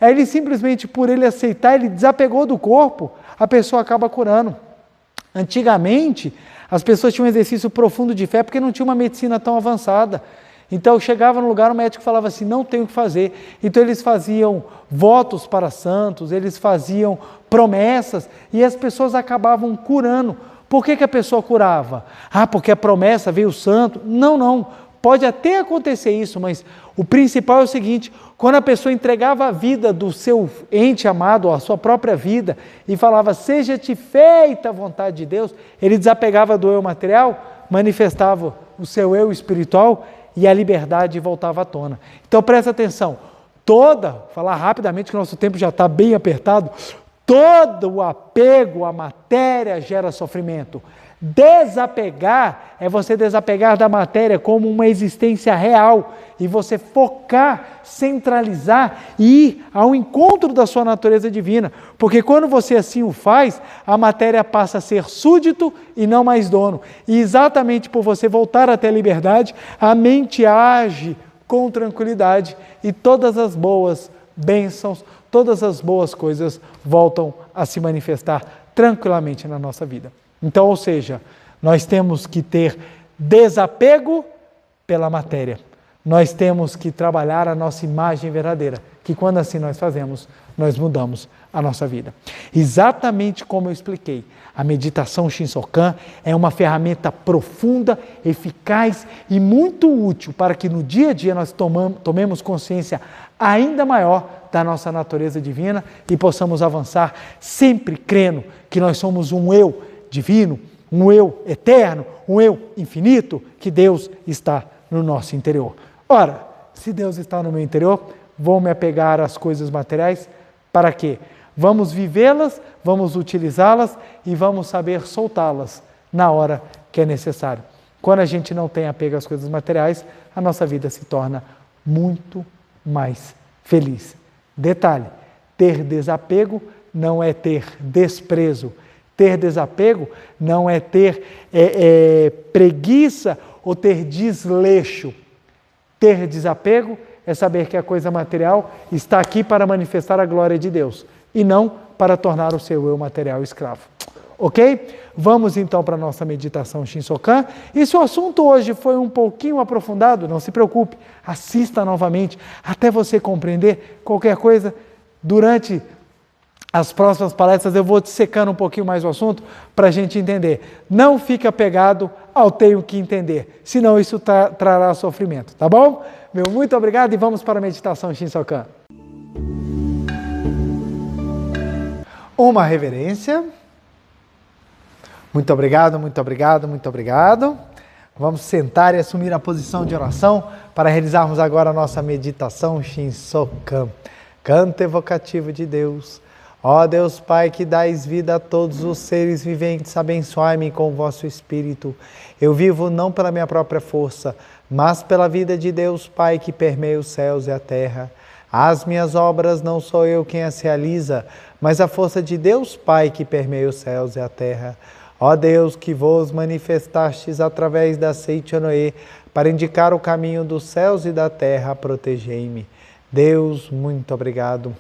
Aí ele simplesmente, por ele aceitar, ele desapegou do corpo, a pessoa acaba curando. Antigamente, as pessoas tinham um exercício profundo de fé porque não tinha uma medicina tão avançada. Então, chegava no lugar, o médico falava assim, não tem o que fazer. Então, eles faziam votos para santos, eles faziam promessas e as pessoas acabavam curando. Por que a pessoa curava? Ah, porque a promessa veio o santo. Não, não. Pode até acontecer isso, mas o principal é o seguinte, quando a pessoa entregava a vida do seu ente amado, a sua própria vida, e falava, seja-te feita a vontade de Deus, ele desapegava do eu material, manifestava o seu eu espiritual e a liberdade voltava à tona. Então presta atenção, falar rapidamente que o nosso tempo já está bem apertado, todo o apego à matéria gera sofrimento. Desapegar é você desapegar da matéria como uma existência real e você focar, centralizar e ir ao encontro da sua natureza divina. Porque quando você assim o faz, a matéria passa a ser súdito e não mais dono. E exatamente por você voltar até a liberdade, a mente age com tranquilidade e todas as boas bênçãos, todas as boas coisas voltam a se manifestar tranquilamente na nossa vida. Então, ou seja, nós temos que ter desapego pela matéria. Nós temos que trabalhar a nossa imagem verdadeira, que quando assim nós fazemos, nós mudamos a nossa vida. Exatamente como eu expliquei, a meditação Shinsokan é uma ferramenta profunda, eficaz e muito útil para que no dia a dia nós tomemos consciência ainda maior da nossa natureza divina e possamos avançar sempre crendo que nós somos um eu divino, um eu eterno, um eu infinito, que Deus está no nosso interior. Ora, se Deus está no meu interior, vou me apegar às coisas materiais, para quê? Vamos vivê-las, vamos utilizá-las e vamos saber soltá-las na hora que é necessário. Quando a gente não tem apego às coisas materiais, a nossa vida se torna muito mais feliz. Detalhe, ter desapego não é ter desprezo. Ter desapego não é ter preguiça ou ter desleixo. Ter desapego é saber que a coisa material está aqui para manifestar a glória de Deus e não para tornar o seu eu material escravo. Ok? Vamos então para a nossa meditação Shinsokan. E se o assunto hoje foi um pouquinho aprofundado, não se preocupe, assista novamente até você compreender qualquer coisa durante as próximas palestras eu vou dissecando um pouquinho mais o assunto para a gente entender. Não fique apegado ao tenho que entender, senão isso trará sofrimento, tá bom? Meu muito obrigado e vamos para a meditação Shinsokan. Uma reverência. Muito obrigado, muito obrigado, muito obrigado. Vamos sentar e assumir a posição de oração para realizarmos agora a nossa meditação Shinsokan. Canto evocativo de Deus. Ó Deus Pai, que dais vida a todos os seres viventes, abençoai-me com o vosso Espírito. Eu vivo não pela minha própria força, mas pela vida de Deus Pai que permeia os céus e a terra. As minhas obras não sou eu quem as realiza, mas a força de Deus Pai que permeia os céus e a terra. Ó Deus, que vos manifestastes através da Seite Noé, para indicar o caminho dos céus e da terra, protegei-me. Deus, muito obrigado.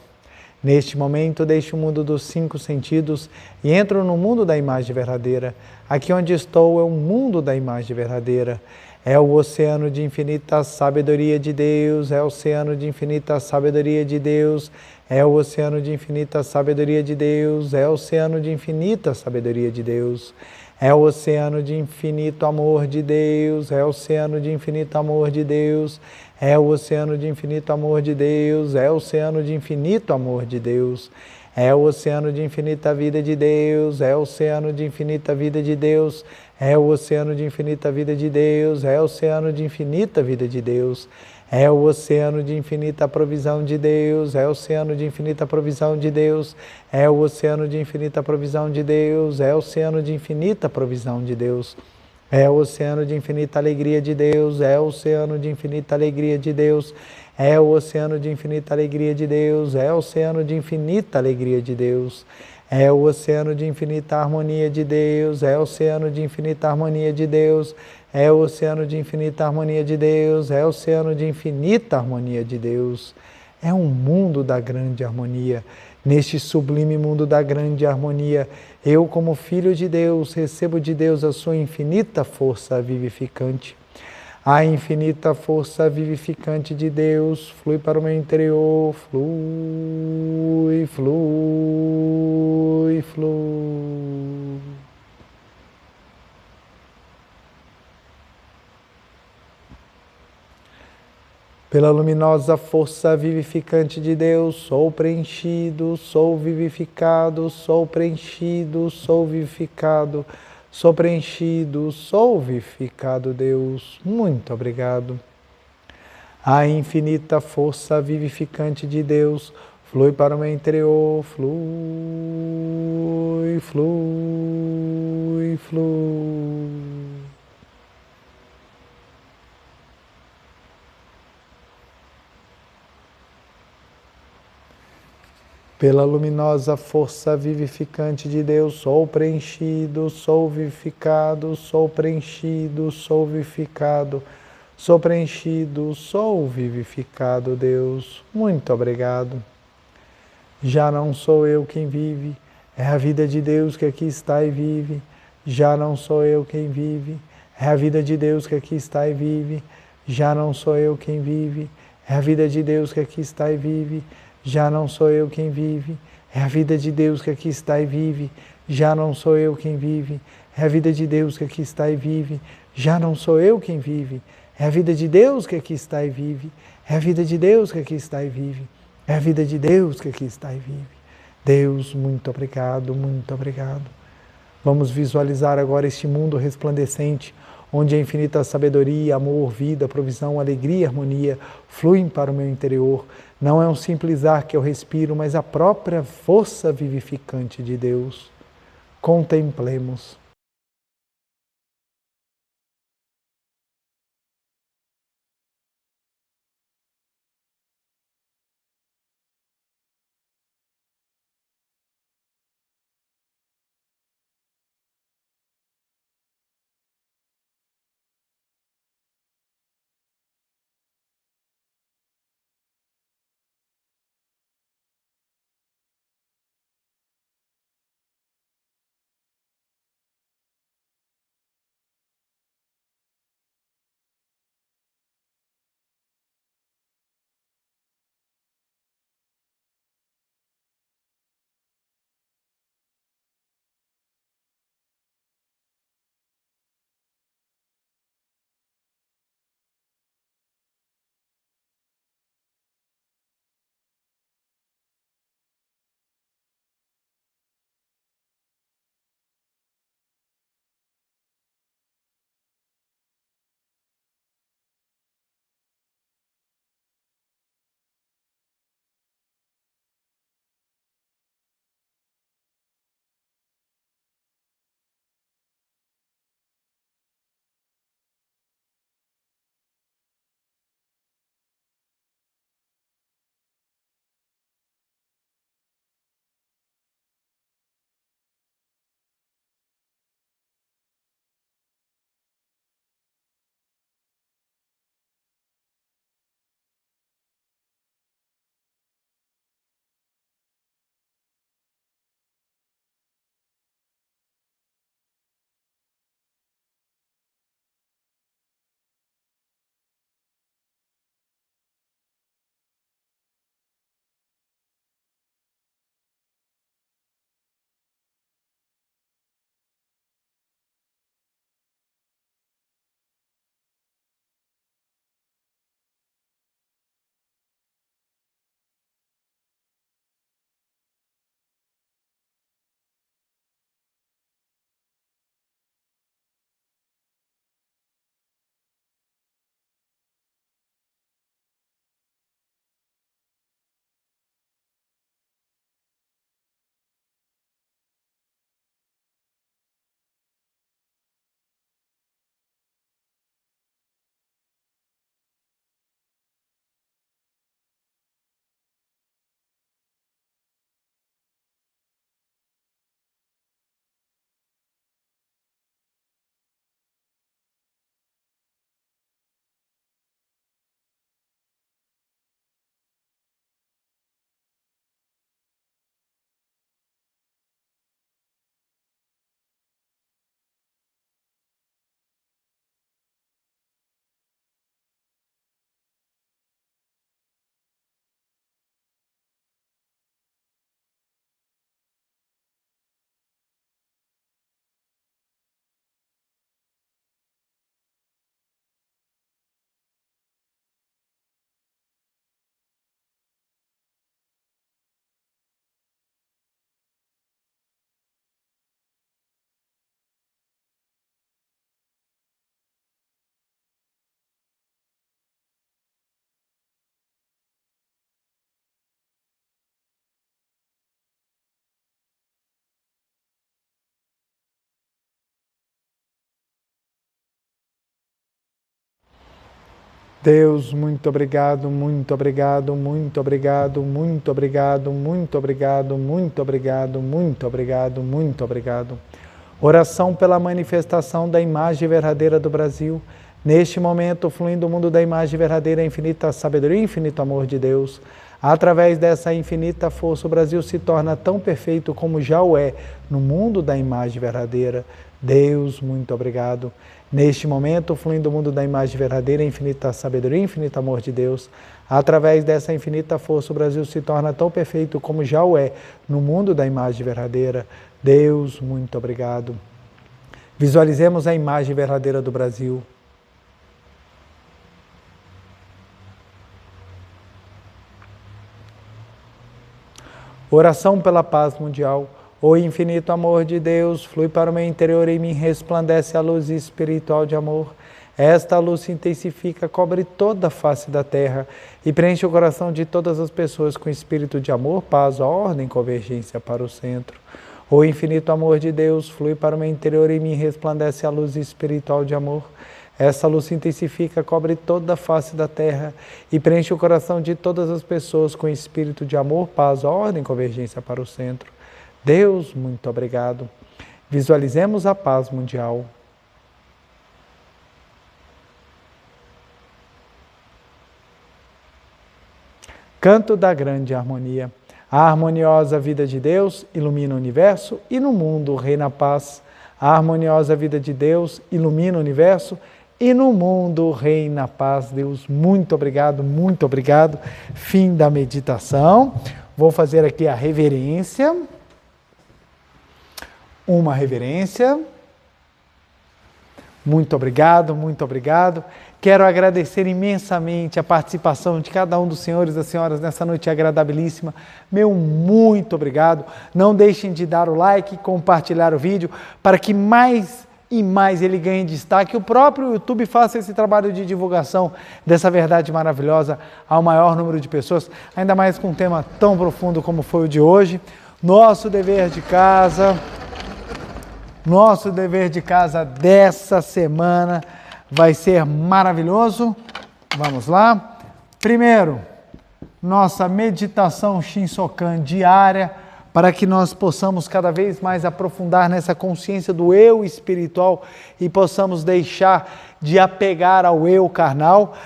Neste momento, deixo o mundo dos 5 sentidos e entro no mundo da imagem verdadeira. Aqui onde estou é um mundo da imagem verdadeira. É o oceano de infinita sabedoria de Deus, é o oceano de infinita sabedoria de Deus, é o oceano de infinita sabedoria de Deus, é o oceano de infinita sabedoria de Deus, é o oceano de infinito amor de Deus, é o oceano de infinito amor de Deus, é o oceano de infinito amor de Deus, é o oceano de infinito amor de Deus, é o oceano de infinita vida de Deus, é o oceano de infinita vida de Deus, é o oceano de infinita vida de Deus, é o oceano de infinita vida de Deus, é o oceano de infinita provisão de Deus, é o oceano de infinita provisão de Deus, é o oceano de infinita provisão de Deus, é o oceano de infinita provisão de Deus, é o oceano de infinita alegria de Deus, é o oceano de infinita alegria de Deus, é o oceano de infinita alegria de Deus, é o oceano de infinita alegria de Deus, é o oceano de infinita harmonia de Deus, é o oceano de infinita harmonia de Deus, é o oceano de infinita harmonia de Deus, é o oceano de infinita harmonia de Deus. É um mundo da grande harmonia Neste sublime mundo da grande harmonia, eu, como filho de Deus, recebo de Deus a sua infinita força vivificante. A infinita força vivificante de Deus flui para o meu interior, flui, flui, flui. Pela luminosa força vivificante de Deus, sou preenchido, sou vivificado, sou preenchido, sou vivificado, sou preenchido, sou vivificado, Deus. Muito obrigado. A infinita força vivificante de Deus flui para o meu interior, flui, flui, flui. Pela luminosa força vivificante de Deus, sou preenchido, sou vivificado, sou preenchido, sou vivificado, sou preenchido, sou vivificado, Deus. Muito obrigado. Já não sou eu quem vive, é a vida de Deus que aqui está e vive. Já não sou eu quem vive, é a vida de Deus que aqui está e vive. Já não sou eu quem vive, é a vida de Deus que aqui está e vive. Já não sou eu quem vive, é a vida de Deus que aqui está e vive. Já não sou eu quem vive, é a vida de Deus que aqui está e vive. Já não sou eu quem vive, é a vida de Deus que aqui está e vive. É a vida de Deus que aqui está e vive. É a vida de Deus que aqui está e vive. Deus, muito obrigado, muito obrigado. Vamos visualizar agora este mundo resplandecente, onde a infinita sabedoria, amor, vida, provisão, alegria e harmonia fluem para o meu interior. Não é um simples ar que eu respiro, mas a própria força vivificante de Deus. Contemplemos. Deus, muito obrigado, muito obrigado, muito obrigado, muito obrigado, muito obrigado, muito obrigado, muito obrigado, muito obrigado. Oração pela manifestação da imagem verdadeira do Brasil. Neste momento, fluindo o mundo da imagem verdadeira, a infinita sabedoria e infinito amor de Deus. Através dessa infinita força, o Brasil se torna tão perfeito como já o é no mundo da imagem verdadeira. Deus, muito obrigado. Neste momento, fluindo o mundo da imagem verdadeira, a infinita sabedoria e infinito amor de Deus. Através dessa infinita força, o Brasil se torna tão perfeito como já o é no mundo da imagem verdadeira. Deus, muito obrigado. Visualizemos a imagem verdadeira do Brasil. Oração pela paz mundial. O infinito amor de Deus flui para o meu interior e me resplandece a luz espiritual de amor. Esta luz se intensifica, cobre toda a face da terra e preenche o coração de todas as pessoas com espírito de amor, paz, ordem, convergência para o centro. O infinito amor de Deus flui para o meu interior e me resplandece a luz espiritual de amor. Essa luz se intensifica, cobre toda a face da terra e preenche o coração de todas as pessoas com espírito de amor, paz, ordem, convergência para o centro. Deus, muito obrigado. Visualizemos a paz mundial. Canto da grande harmonia. A harmoniosa vida de Deus ilumina o universo e no mundo reina a paz. A harmoniosa vida de Deus ilumina o universo e no mundo reina a paz. Deus, muito obrigado, muito obrigado. Fim da meditação. Vou fazer aqui a reverência. Uma reverência. Muito obrigado, muito obrigado. Quero agradecer imensamente a participação de cada um dos senhores e das senhoras nessa noite agradabilíssima. Meu muito obrigado. Não deixem de dar o like, compartilhar o vídeo, para que mais e mais ele ganhe destaque. O próprio YouTube faça esse trabalho de divulgação dessa verdade maravilhosa ao maior número de pessoas, ainda mais com um tema tão profundo como foi o de hoje. Nosso dever de casa dessa semana vai ser maravilhoso. Vamos lá. Primeiro, nossa meditação Shinsokan diária, para que nós possamos cada vez mais aprofundar nessa consciência do eu espiritual e possamos deixar de apegar ao eu carnal.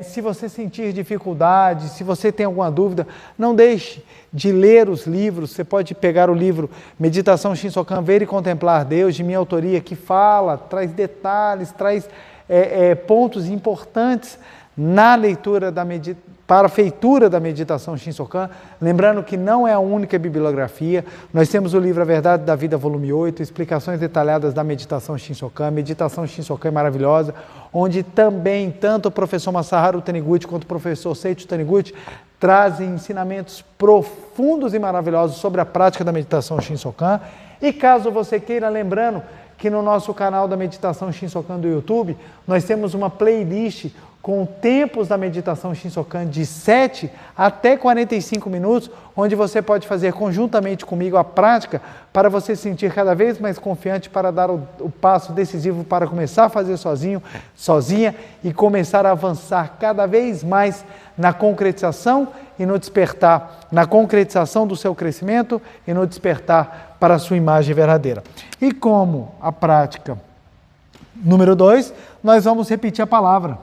Se você sentir dificuldade, se você tem alguma dúvida, não deixe de ler os livros. Você pode pegar o livro Meditação Shinsokan, Ver e Contemplar Deus, de minha autoria, que fala, traz detalhes, traz pontos importantes na leitura para a feitura da meditação Shinsokan, lembrando que não é a única bibliografia. Nós temos o livro A Verdade da Vida, volume 8, explicações detalhadas da meditação Shinsokan. Meditação Shinsokan é maravilhosa, onde também tanto o professor Masaharu Taniguchi quanto o professor Seiichi Taniguchi trazem ensinamentos profundos e maravilhosos sobre a prática da meditação Shinsokan. E caso você queira, lembrando que no nosso canal da meditação Shinsokan do YouTube, nós temos uma playlist com tempos da meditação Shinsokan de 7 até 45 minutos, onde você pode fazer conjuntamente comigo a prática para você se sentir cada vez mais confiante para dar o passo decisivo para começar a fazer sozinho, sozinha e começar a avançar cada vez mais na concretização e no despertar, na concretização do seu crescimento e no despertar para a sua imagem verdadeira. E como a prática número 2, nós vamos repetir a palavra,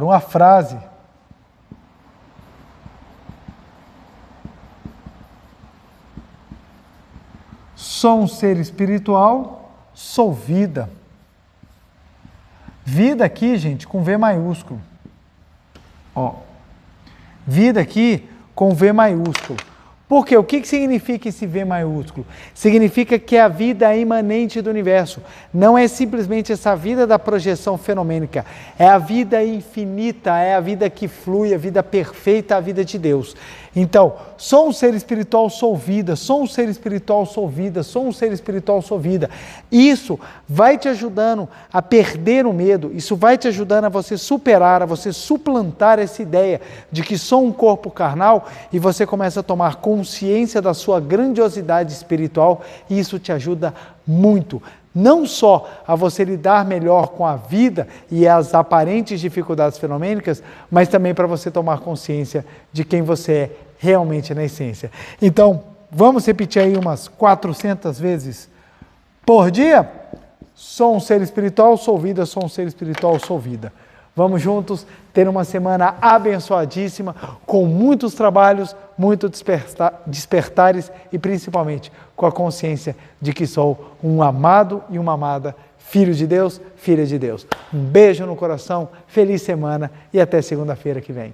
uma frase. Sou um ser espiritual, sou vida. Vida aqui, gente, com V maiúsculo. Vida aqui com V maiúsculo. Por quê? O que significa esse V maiúsculo? Significa que a vida é imanente do universo. Não é simplesmente essa vida da projeção fenomênica. É a vida infinita, é a vida que flui, a vida perfeita, a vida de Deus. Então, sou um ser espiritual, sou vida. Sou um ser espiritual, sou vida. Sou um ser espiritual, sou vida. Isso vai te ajudando a perder o medo. Isso vai te ajudando a você superar, a você suplantar essa ideia de que sou um corpo carnal e você começa a tomar consciência da sua grandiosidade espiritual e isso te ajuda muito. não só a você lidar melhor com a vida e as aparentes dificuldades fenomênicas, mas também para você tomar consciência de quem você é realmente na essência. Então, vamos repetir aí umas 400 vezes por dia? Sou um ser espiritual, sou vida, sou um ser espiritual, sou vida. Vamos juntos ter uma semana abençoadíssima, com muitos trabalhos, muitos despertares e principalmente com a consciência de que sou um amado e uma amada, filho de Deus, filha de Deus. Um beijo no coração, feliz semana e até segunda-feira que vem.